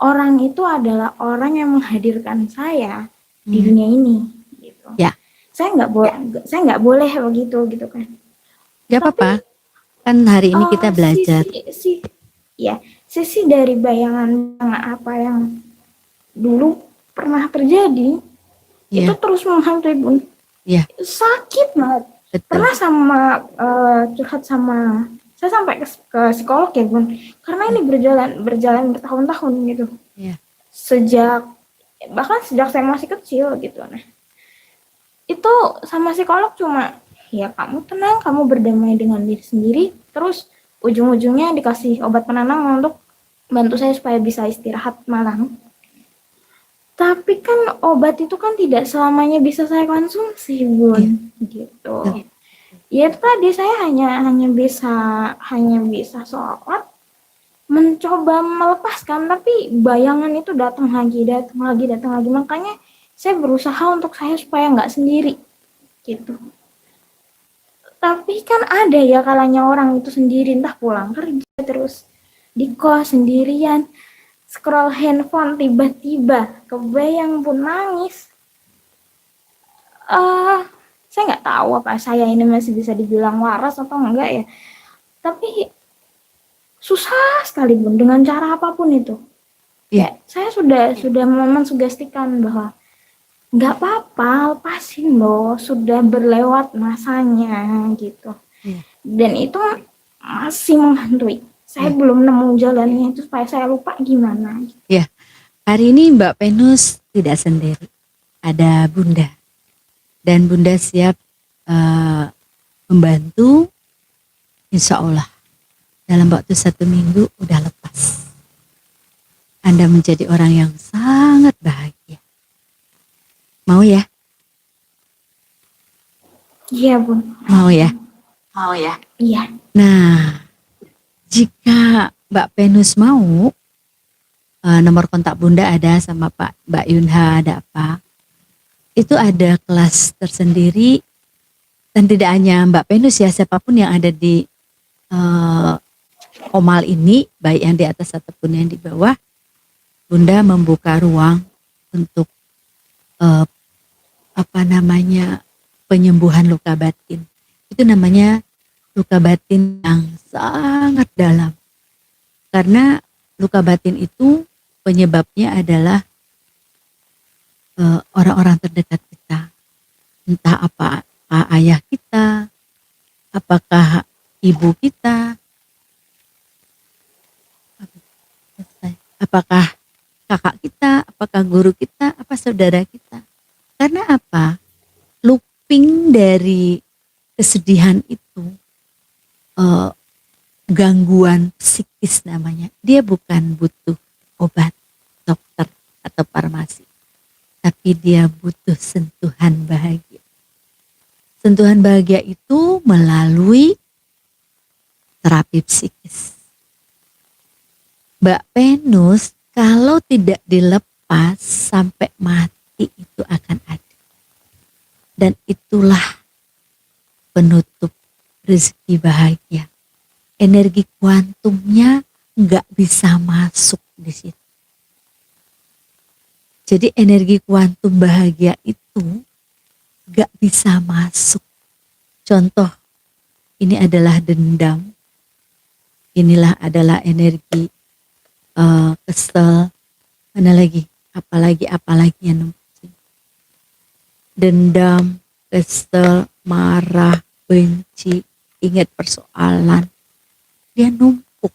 orang itu adalah orang yang menghadirkan saya di dunia ini gitu. Ya. Saya nggak boleh begitu gitu kan. Gak apa-apa. Kan hari ini kita belajar. Sisi dari bayangan apa yang dulu pernah terjadi Ya. itu terus menghantui, Bun. Ya. Sakit banget. Betul. Pernah curhat sama saya sampai ke psikolog ya, Bun. Karena ini berjalan bertahun-tahun gitu. Ya. Bahkan sejak saya masih kecil gitu. Nah, itu sama psikolog cuma ya kamu tenang, kamu berdamai dengan diri sendiri, terus ujung-ujungnya dikasih obat penenang untuk bantu saya supaya bisa istirahat malam. Tapi kan obat itu kan tidak selamanya bisa saya konsumsi, Bun. Gitu. Ya itu tadi saya hanya bisa sholat, mencoba melepaskan, tapi bayangan itu datang lagi. Makanya saya berusaha untuk saya supaya nggak sendiri gitu. Tapi kan ada ya kalanya orang itu sendiri, entah pulang kerja terus di kos sendirian, scroll handphone, tiba-tiba kebayang pun nangis. Saya nggak tahu apa saya ini masih bisa dibilang waras atau enggak ya. Tapi susah sekali Bun dengan cara apapun itu. Iya. Ya, saya sudah mensugestikan bahwa nggak apa-apa, lepasin loh, sudah berlewat masanya gitu. Iya. Dan itu masih menghantui. Saya Iya. belum nemu jalannya itu supaya saya lupa gimana. Ya, hari ini Mbak Venus tidak sendiri. Ada Bunda. Dan Bunda siap membantu, insya Allah. Dalam waktu 1 minggu udah lepas. Anda menjadi orang yang sangat bahagia. Mau ya? Iya Bun. Mau ya? Mau ya? Iya. Nah, jika Mbak Venus mau, nomor kontak Bunda ada sama Mbak Yunha, ada apa? Itu ada kelas tersendiri, dan tidak hanya Mbak Venus ya, siapapun yang ada di Komal ini, baik yang di atas ataupun yang di bawah, Bunda membuka ruang untuk penyembuhan luka batin. Itu namanya luka batin yang sangat dalam. Karena luka batin itu penyebabnya adalah orang-orang terdekat kita. Entah ayah kita, apakah ibu kita, apakah kakak kita, apakah guru kita, apa saudara kita. Karena apa? Looping dari kesedihan itu, gangguan psikis namanya. Dia bukan butuh obat, dokter, atau farmasi. Tapi dia butuh sentuhan bahagia. Sentuhan bahagia itu melalui terapi psikis. Mbak Venus kalau tidak dilepas sampai mati itu akan ada. Dan itulah penutup rezeki bahagia. Energi kuantumnya nggak bisa masuk di situ. Jadi energi kuantum bahagia itu nggak bisa masuk. Contoh, ini adalah dendam. Inilah adalah energi kesel, mana lagi, apalagi yang numpuk. Dendam, kesel, marah, benci, ingat persoalan, dia numpuk,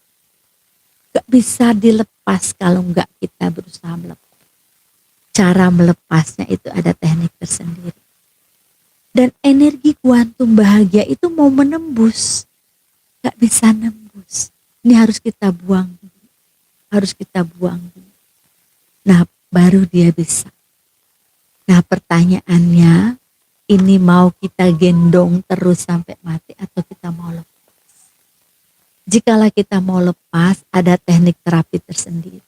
gak bisa dilepas kalau gak kita berusaha melepas. Cara melepasnya itu ada teknik tersendiri. Dan energi kuantum bahagia itu mau menembus, gak bisa nembus. Ini harus kita buang. Nah, baru dia bisa. Nah, pertanyaannya, ini mau kita gendong terus sampai mati atau kita mau lepas? Jikalau kita mau lepas, ada teknik terapi tersendiri.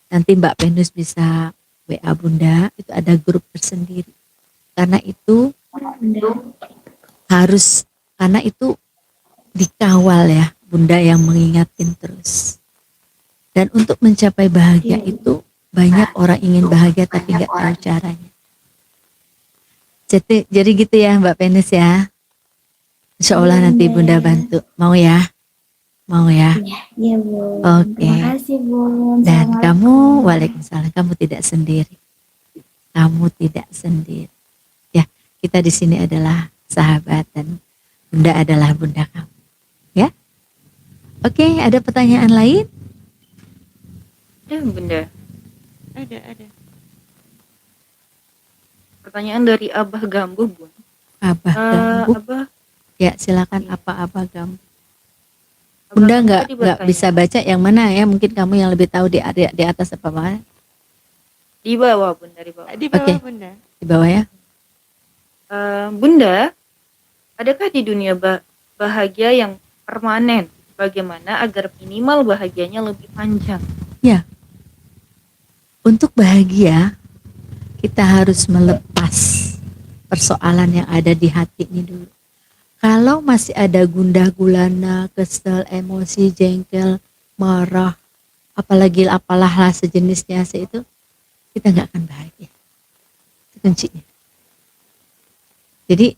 Nanti Mbak Venus bisa WA Bunda, itu ada grup tersendiri. Karena itu dikawal ya, Bunda yang mengingatin terus. Dan untuk mencapai bahagia itu banyak orang ingin bahagia tapi nggak tahu caranya. Jadi gitu ya Mbak Venus ya. Insya Allah nanti Bunda bantu. Mau ya? Mau ya? Iya Bu. Oke. Terima kasih Bu. Dan kamu, waalaikumsalam, kamu tidak sendiri. Kamu tidak sendiri. Ya, kita di sini adalah sahabat dan Bunda adalah Bunda kamu. Ya? Oke, ada pertanyaan lain? Bunda. Ada. Pertanyaan dari Abah Gambuh, Bun. Abah Gambuh. Abah, Ya, silakan apa Abah Gambuh. Abah Bunda Gambuh nggak tadi bertanya. bisa baca yang mana ya? Mungkin kamu yang lebih tahu di atas apa mana? Di bawah, Bun, dari bawah. Di bawah Oke. Bunda. Di bawah ya. Bunda, adakah di dunia bahagia yang permanen? Bagaimana agar minimal bahagianya lebih panjang? Ya. Untuk bahagia, kita harus melepas persoalan yang ada di hati ini dulu. Kalau masih ada gundah gulana, kesel, emosi, jengkel, marah, apalagi apalah sejenisnya itu, kita nggak akan bahagia. Itu kuncinya. Jadi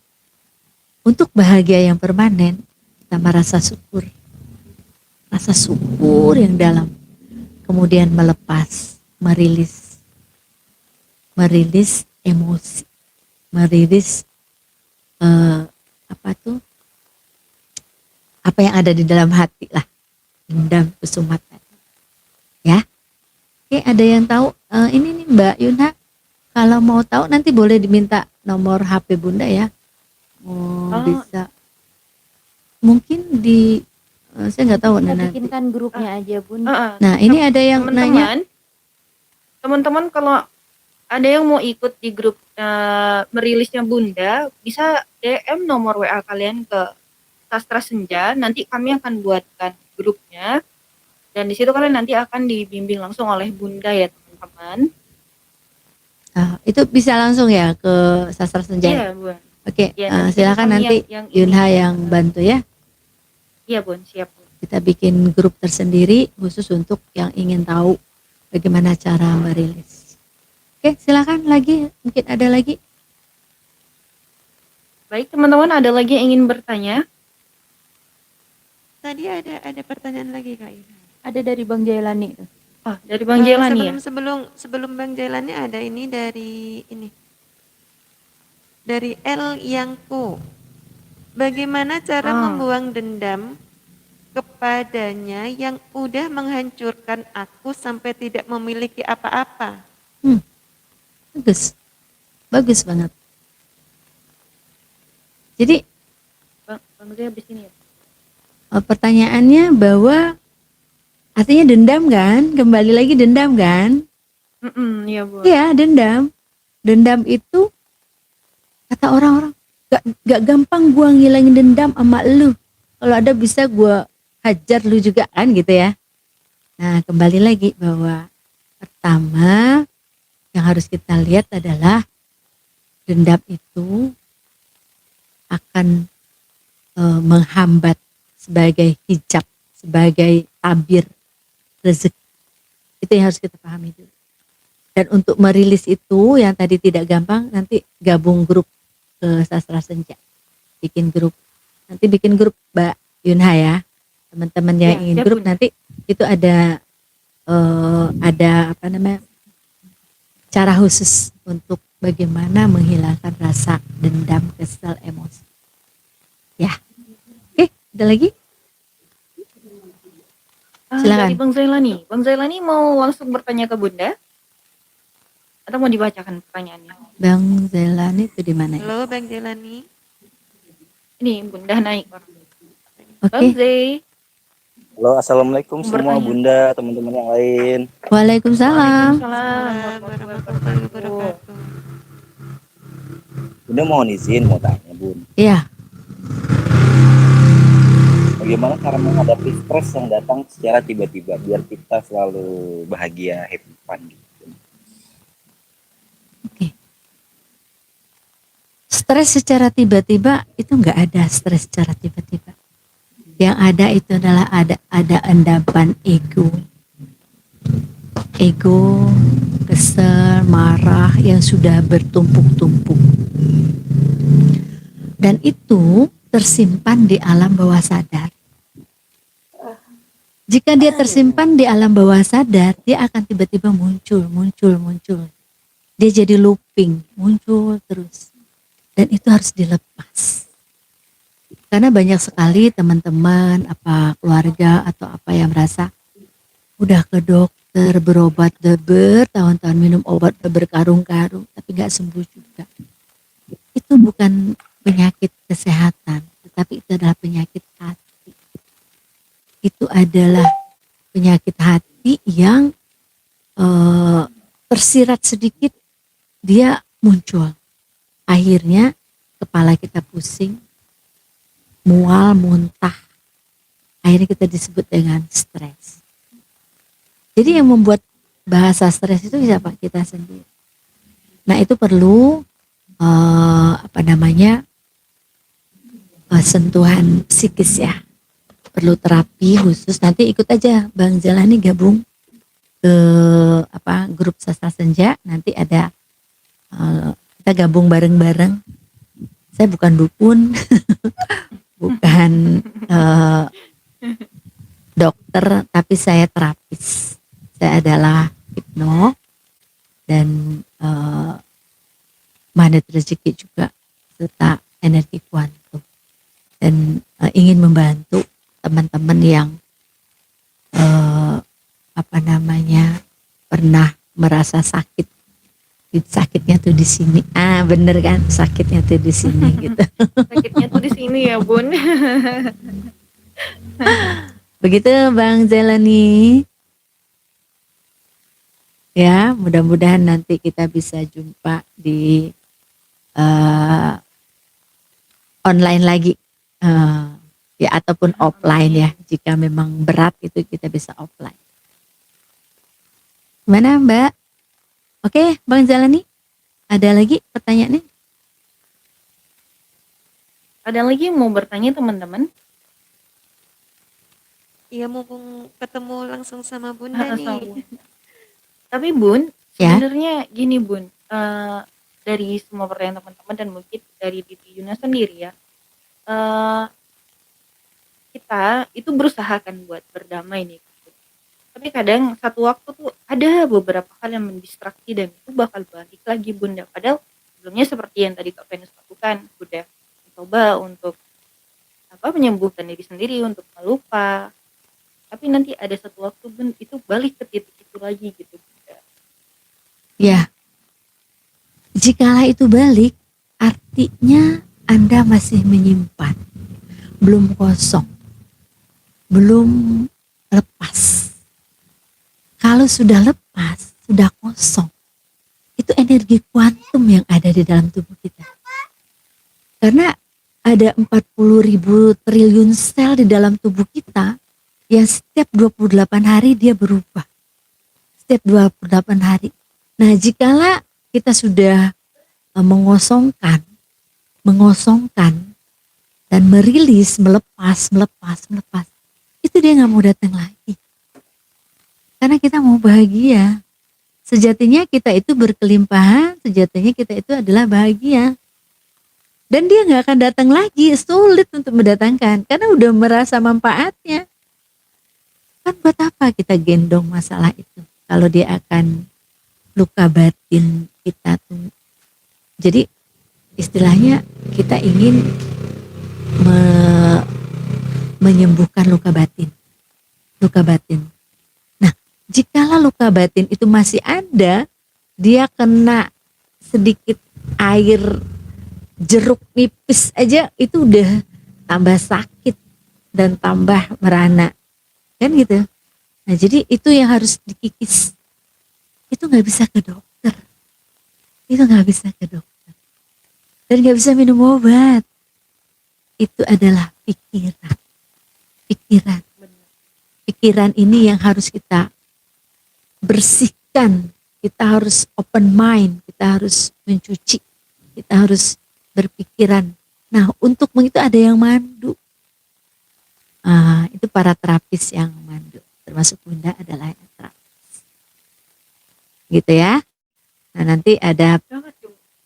untuk bahagia yang permanen, tambah rasa syukur. Rasa syukur yang dalam. Kemudian melepas, merilis emosi, merilis apa tuh? Apa yang ada di dalam hati lah. Dendam, kesumat tadi. Ya. Oke, ada yang tahu ini nih Mbak Yuna. Kalau mau tahu nanti boleh diminta nomor HP Bunda ya. Bisa. Mungkin di saya nggak tahu Kita nanti. bikinkan grupnya aja Bun. Nah, ini ada yang nanya. Teman-teman kalau ada yang mau ikut di grup merilisnya Bunda, bisa DM nomor WA kalian ke Sastra Senja, nanti kami akan buatkan grupnya, dan di situ kalian nanti akan dibimbing langsung oleh Bunda ya teman-teman. Itu bisa langsung ya ke Sastra Senja. Iya Bun. Oke, Ya, silakan nanti yang Yunha yang bantu ya. Iya Bun, siap Bun. Kita bikin grup tersendiri khusus untuk yang ingin tahu bagaimana cara merilis. Oke, silakan lagi, mungkin ada lagi. Baik teman-teman, ada lagi yang ingin bertanya? Tadi ada pertanyaan lagi Kak Ina. Ada dari Bang Jailani tuh. Oh, dari Bang Jailani ya? Sebelum Bang Jailani ada ini dari L Yangku. Bagaimana cara membuang dendam kepadanya yang udah menghancurkan aku sampai tidak memiliki apa-apa? Bagus banget. Jadi Bang Zai habis ini ya? pertanyaannya bahwa artinya dendam kan, kembali lagi dendam kan? Iya Bu. Iya, dendam. Dendam itu kata orang-orang gak gampang gua ngilangin dendam sama lu. Kalau ada bisa gua hajar lu juga kan gitu ya. Nah, kembali lagi bahwa pertama yang harus kita lihat adalah dendam itu akan menghambat sebagai hijab, sebagai tabir rezeki. Itu yang harus kita pahami dulu. Dan untuk merilis itu yang tadi tidak gampang, nanti gabung grup ke Sastra Senja. Bikin grup. Nanti bikin grup Mbak Yunha ya. Teman-teman yang ingin grup nanti itu ada apa namanya? Cara khusus untuk bagaimana menghilangkan rasa dendam, kesal, emosi. Ya. Oke, ada lagi? Silakan. Dari Bang Zailani. Bang Zailani mau langsung bertanya ke Bunda? Atau mau dibacakan pertanyaannya? Bang Zailani itu di mana ya? Halo Bang Jailani. Ini Bunda naik. Oke. Bang Zai. Halo, assalamualaikum semua Bertanya. Bunda, teman-teman yang lain. Waalaikumsalam. Waalaikumsalam Warahmatullahi wabarakatuh. Bunda mohon izin mau tanya Bun, Iya. bagaimana cara menghadapi stres yang datang secara tiba-tiba biar kita selalu bahagia, happy fun gitu. Oke. Stres secara tiba-tiba itu enggak ada stres secara tiba-tiba. Yang ada itu adalah ada endapan ego. Ego, kesel, marah yang sudah bertumpuk-tumpuk. Dan itu tersimpan di alam bawah sadar. Jika dia tersimpan di alam bawah sadar, dia akan tiba-tiba muncul. Dia jadi looping, muncul terus. Dan itu harus dilepas. Karena banyak sekali teman-teman, apa keluarga atau apa yang merasa udah ke dokter, berobat bertahun-tahun, minum obat berkarung-karung, tapi gak sembuh juga. Itu bukan penyakit kesehatan, tetapi itu adalah penyakit hati. Itu adalah penyakit hati yang tersirat sedikit, dia muncul. Akhirnya kepala kita pusing, mual, muntah. Akhirnya kita disebut dengan stres. Jadi yang membuat bahasa stres itu siapa? Kita sendiri. Nah itu perlu sentuhan psikis ya. Perlu terapi khusus. Nanti ikut aja Bang Jalani gabung ke grup Sastra Senja. Nanti ada kita gabung bareng-bareng. Saya bukan dukun. bukan dokter, tapi saya terapis. Saya adalah hipno dan magnet rezeki juga, serta energi kuantum. Dan ingin membantu teman-teman yang pernah merasa sakit. Sakitnya tuh di sini. Bener kan? Sakitnya tuh di sini gitu. Sakitnya tuh di sini ya, Bun. Begitu Bang Zelani. Ya, mudah-mudahan nanti kita bisa jumpa di online lagi. Ya, ataupun offline ya. Jika memang berat itu kita bisa offline. Gimana Mbak? Oke, Bang Zelani. Ada lagi pertanyaannya? Ada lagi yang mau bertanya teman-teman? Iya, mumpung ketemu langsung sama Bunda Sama nih. Bun. Tapi Bun, Ya. sebenarnya gini Bun, dari semua pertanyaan teman-teman dan mungkin dari diri Yuna sendiri ya, kita itu berusaha kan buat berdamai nih. Tapi kadang satu waktu tuh ada beberapa hal yang mendistraksi dan itu bakal balik lagi Bunda. Padahal sebelumnya seperti yang tadi Kak Venus lakukan, udah mencoba untuk menyembuhkan diri sendiri untuk melupa. Tapi nanti ada satu waktu Bun itu balik ke titik itu lagi gitu Bunda. Ya. Jikalau itu balik, artinya Anda masih menyimpan. Belum kosong. Belum lepas. Kalau sudah lepas, sudah kosong, itu energi kuantum yang ada di dalam tubuh kita. Karena ada 40.000 triliun sel di dalam tubuh kita yang setiap 28 hari dia berubah. Setiap 28 hari. Nah, jikala kita sudah mengosongkan dan merilis, melepas, itu dia nggak mau datang lagi. Karena kita mau bahagia. Sejatinya kita itu berkelimpahan, sejatinya kita itu adalah bahagia. Dan dia nggak akan datang lagi, sulit untuk mendatangkan. Karena udah merasa manfaatnya. Kan buat apa kita gendong masalah itu? Kalau dia akan luka batin kita tuh. Jadi istilahnya kita ingin menyembuhkan luka batin. Jikalau luka batin itu masih ada, dia kena sedikit air jeruk nipis aja itu udah tambah sakit dan tambah merana. Kan gitu. Nah, jadi itu yang harus dikikis. Itu nggak bisa ke dokter. Dan nggak bisa minum obat. Itu adalah pikiran. Pikiran ini yang harus kita bersihkan, kita harus open mind, kita harus mencuci, kita harus berpikiran. Nah, untuk itu ada yang mandu. Itu para terapis yang mandu, termasuk Bunda adalah yang terapis. Gitu ya. Nah, nanti ada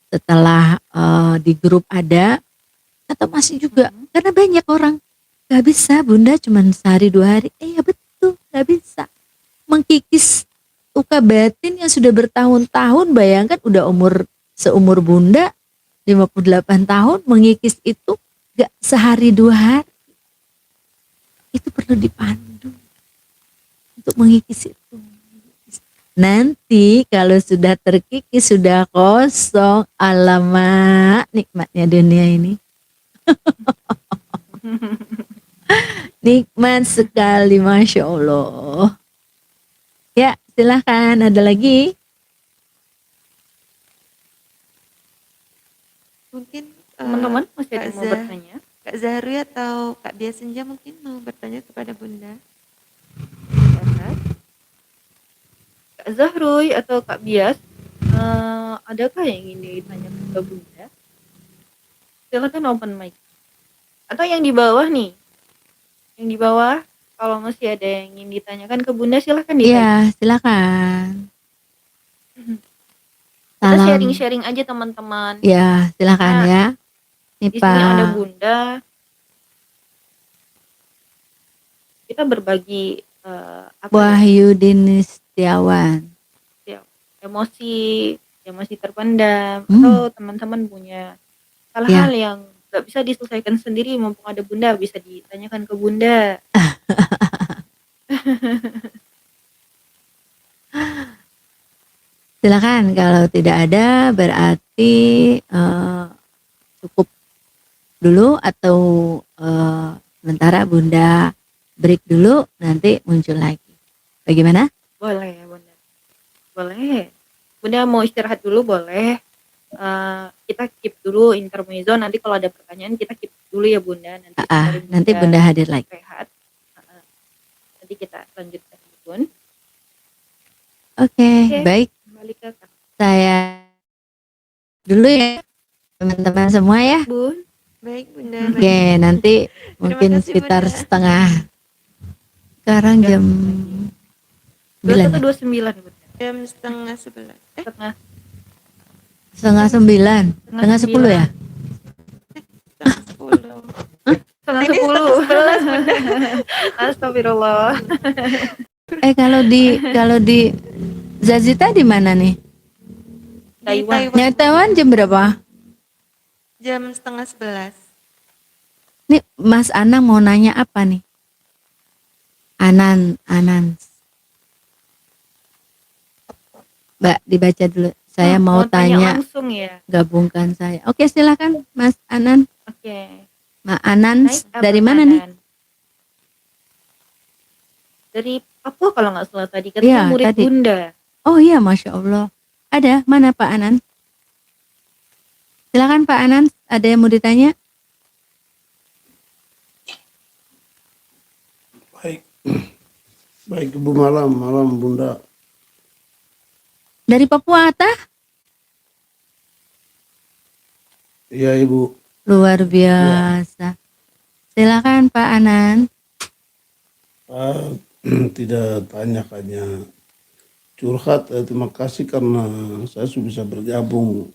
setelah di grup ada atau masih juga karena banyak orang nggak bisa Bunda cuman sehari 2 hari. Ya betul, nggak bisa mengkikis luka batin yang sudah bertahun-tahun. Bayangkan udah seumur Bunda 58 tahun mengikis itu gak sehari 2 hari. Itu perlu dipandu untuk mengikis itu. Nanti kalau sudah terkikis, sudah kosong, alamak nikmatnya dunia ini. Nikmat sekali, Masya Allah. Ya, silahkan, ada lagi? Mungkin Teman-teman masih ada Kak yang mau bertanya? Kak Zahri atau Kak Bia Senja mungkin mau bertanya kepada Bunda. Kak Zahruy atau Kak Bias, adakah yang ingin ditanyakan ke Bunda? Silakan open mic. Atau yang di bawah nih, yang di bawah kalau masih ada yang ingin ditanyakan ke Bunda silahkan ditanya. Iya, silakan. Kita Salam. sharing-sharing aja teman-teman. Ya, silakan Nah, ya. Ini di sini ada Pak. Bunda. kita berbagi apa ya, Wahyudin Setiawan. emosi emosi terpendam, Hmm. atau teman-teman punya hal-hal yang nggak bisa diselesaikan sendiri, mumpung ada bunda bisa ditanyakan ke bunda. Silakan, kalau tidak ada berarti cukup dulu, atau sementara Bunda break dulu, nanti muncul lagi. Bagaimana? Boleh ya bunda, boleh. Bunda mau istirahat dulu boleh. Kita keep dulu intermezzo, nanti kalau ada pertanyaan kita keep dulu ya bunda. Nanti sembari Nanti Bunda hadir lagi. rehat, nanti kita lanjutkan bun. Oke, Oke. baik. Kembali ke Kak Saya dulu ya, teman-teman semua ya. Bun. Baik Bunda. Oke, nanti mungkin kasih, sekitar Bunda. setengah. Sekarang jam 9 ya? 21.29 bunda. Jam setengah 11. Setengah Setengah 9, setengah 10 ya? Setengah 10. setengah 10. 11 bunda. Astagfirullah. Kalau di Zazita di mana nih? Di Taiwan. Yang Taiwan jam berapa? Jam setengah 11. Nih Mas Anang mau nanya apa nih? Anan. Mbak, dibaca dulu. Saya mau tanya, langsung ya. gabungkan saya. Oke, silakan Mas Anan. Oke. Mbak Anan Baik, dari Abang mana nih? Anan. Dari Papua kalau nggak salah tadi, katanya Iya, murid tadi. bunda. Oh iya, Masya Allah. Ada, mana Pak Anan? Silakan Pak Anan, ada yang mau ditanya? Baik. Baik Ibu, malam Bunda. Dari Papua Atah? Iya Ibu. Luar biasa. Silakan Pak Anan. Tidak tanya, hanya curhat. Terima kasih karena saya sudah bisa bergabung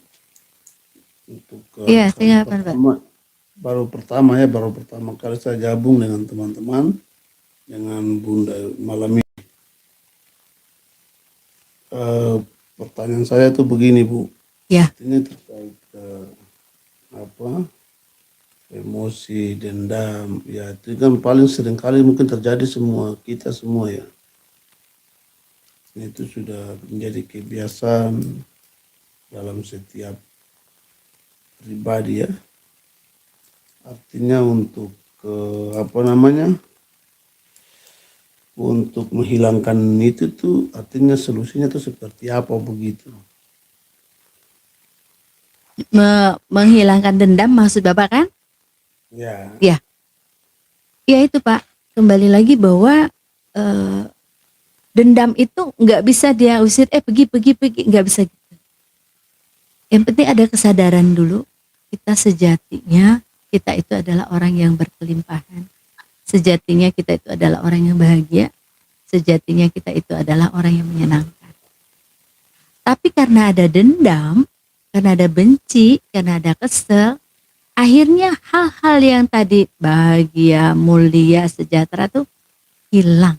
untuk Iya, kali silakan Pak. baru pertama kali saya gabung dengan teman-teman, dengan Bunda malam ini. Pertanyaan saya tuh begini Bu. Ya. Ini terkait emosi, dendam, ya itu kan paling sering kali mungkin terjadi kita semua ya. Itu sudah menjadi kebiasaan dalam setiap pribadi ya. Artinya untuk untuk menghilangkan itu tuh artinya solusinya tuh seperti apa begitu? Menghilangkan dendam maksud Bapak kan? Ya. Ya itu Pak, kembali lagi bahwa dendam itu nggak bisa dia usir, pergi, nggak bisa gitu. Yang penting ada kesadaran dulu, kita sejatinya kita itu adalah orang yang berkelimpahan. Sejatinya kita itu adalah orang yang bahagia. Sejatinya kita itu adalah orang yang menyenangkan. Tapi karena ada dendam, karena ada benci, karena ada kesel, akhirnya hal-hal yang tadi bahagia, mulia, sejahtera tuh hilang.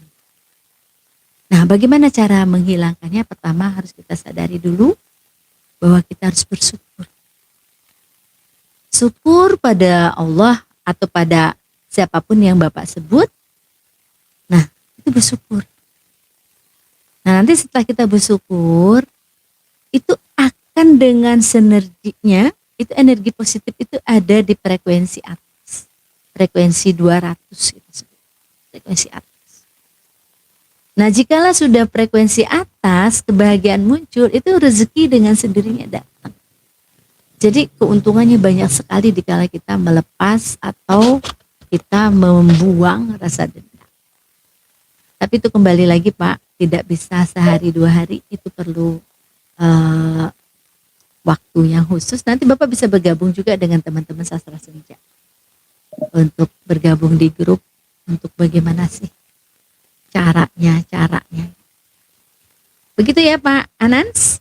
Nah, bagaimana cara menghilangkannya? Pertama harus kita sadari dulu bahwa kita harus bersyukur. Syukur pada Allah atau pada siapapun yang Bapak sebut. Nah, itu bersyukur. Nah, nanti setelah kita bersyukur, itu akan dengan sinerginya, itu energi positif itu ada di frekuensi atas. Frekuensi 200 gitu. Frekuensi atas. Nah, jikalau sudah frekuensi atas, kebahagiaan muncul, itu rezeki dengan sendirinya datang. Jadi keuntungannya banyak sekali dikala kita melepas atau kita membuang rasa dendam. Tapi itu kembali lagi Pak, tidak bisa sehari 2 hari, itu perlu waktu yang khusus. Nanti Bapak bisa bergabung juga dengan teman-teman Sastra Senja untuk bergabung di grup untuk bagaimana sih caranya. Begitu ya Pak Anans.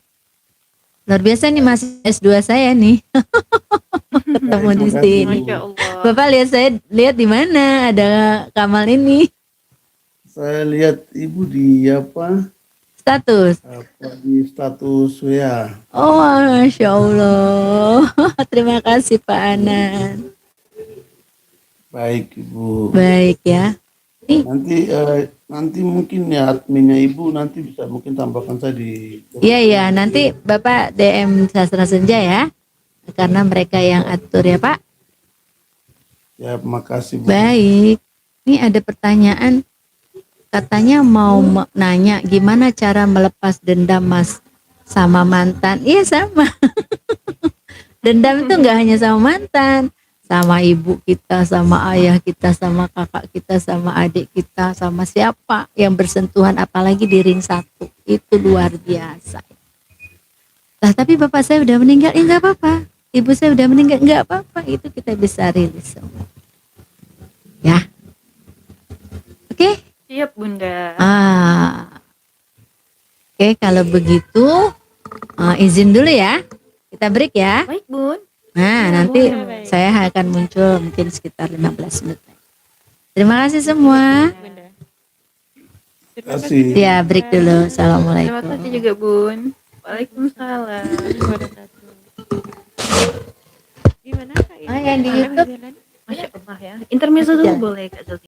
Luar biasa nih masih S2 saya nih. Ketemu di sini. Masya Allah. Bapak lihat di mana ada Kamal ini. Saya lihat ibu di Status. di status WA. Oh, Masya Allah. Terima kasih Pak Anan. Baik ibu. Baik ya. Nanti mungkin ya adminnya ibu nanti bisa mungkin tambahkan saya di. Iya ya, nanti Bapak DM Sastra Senja ya. Karena mereka yang atur ya Pak. Ya, makasih Bu. Baik. Ini ada pertanyaan. Katanya mau nanya gimana cara melepas dendam Mas sama mantan. Iya sama. Dendam itu nggak hanya sama mantan, sama ibu kita, sama ayah kita, sama kakak kita, sama adik kita, sama siapa yang bersentuhan, apalagi di ring satu. Itu luar biasa. Nah, tapi bapak saya udah meninggal, nggak apa-apa. Ibu saya udah meninggal, nggak apa-apa. Itu kita bisa rilis semua. Ya. Oke. Siap Bunda. Oke, kalau begitu izin dulu ya. Kita break ya. Baik Bun. Nah, nanti saya akan muncul mungkin sekitar 15 menit. Terima kasih semua. Bunda. Terima kasih. Ya, break dulu. Terima Assalamualaikum. kasih juga Bun. Waalaikumsalam. Gimana Kak? yang di YouTube. Masya Allah ya. Intermezzo dulu boleh Kak Zulfi.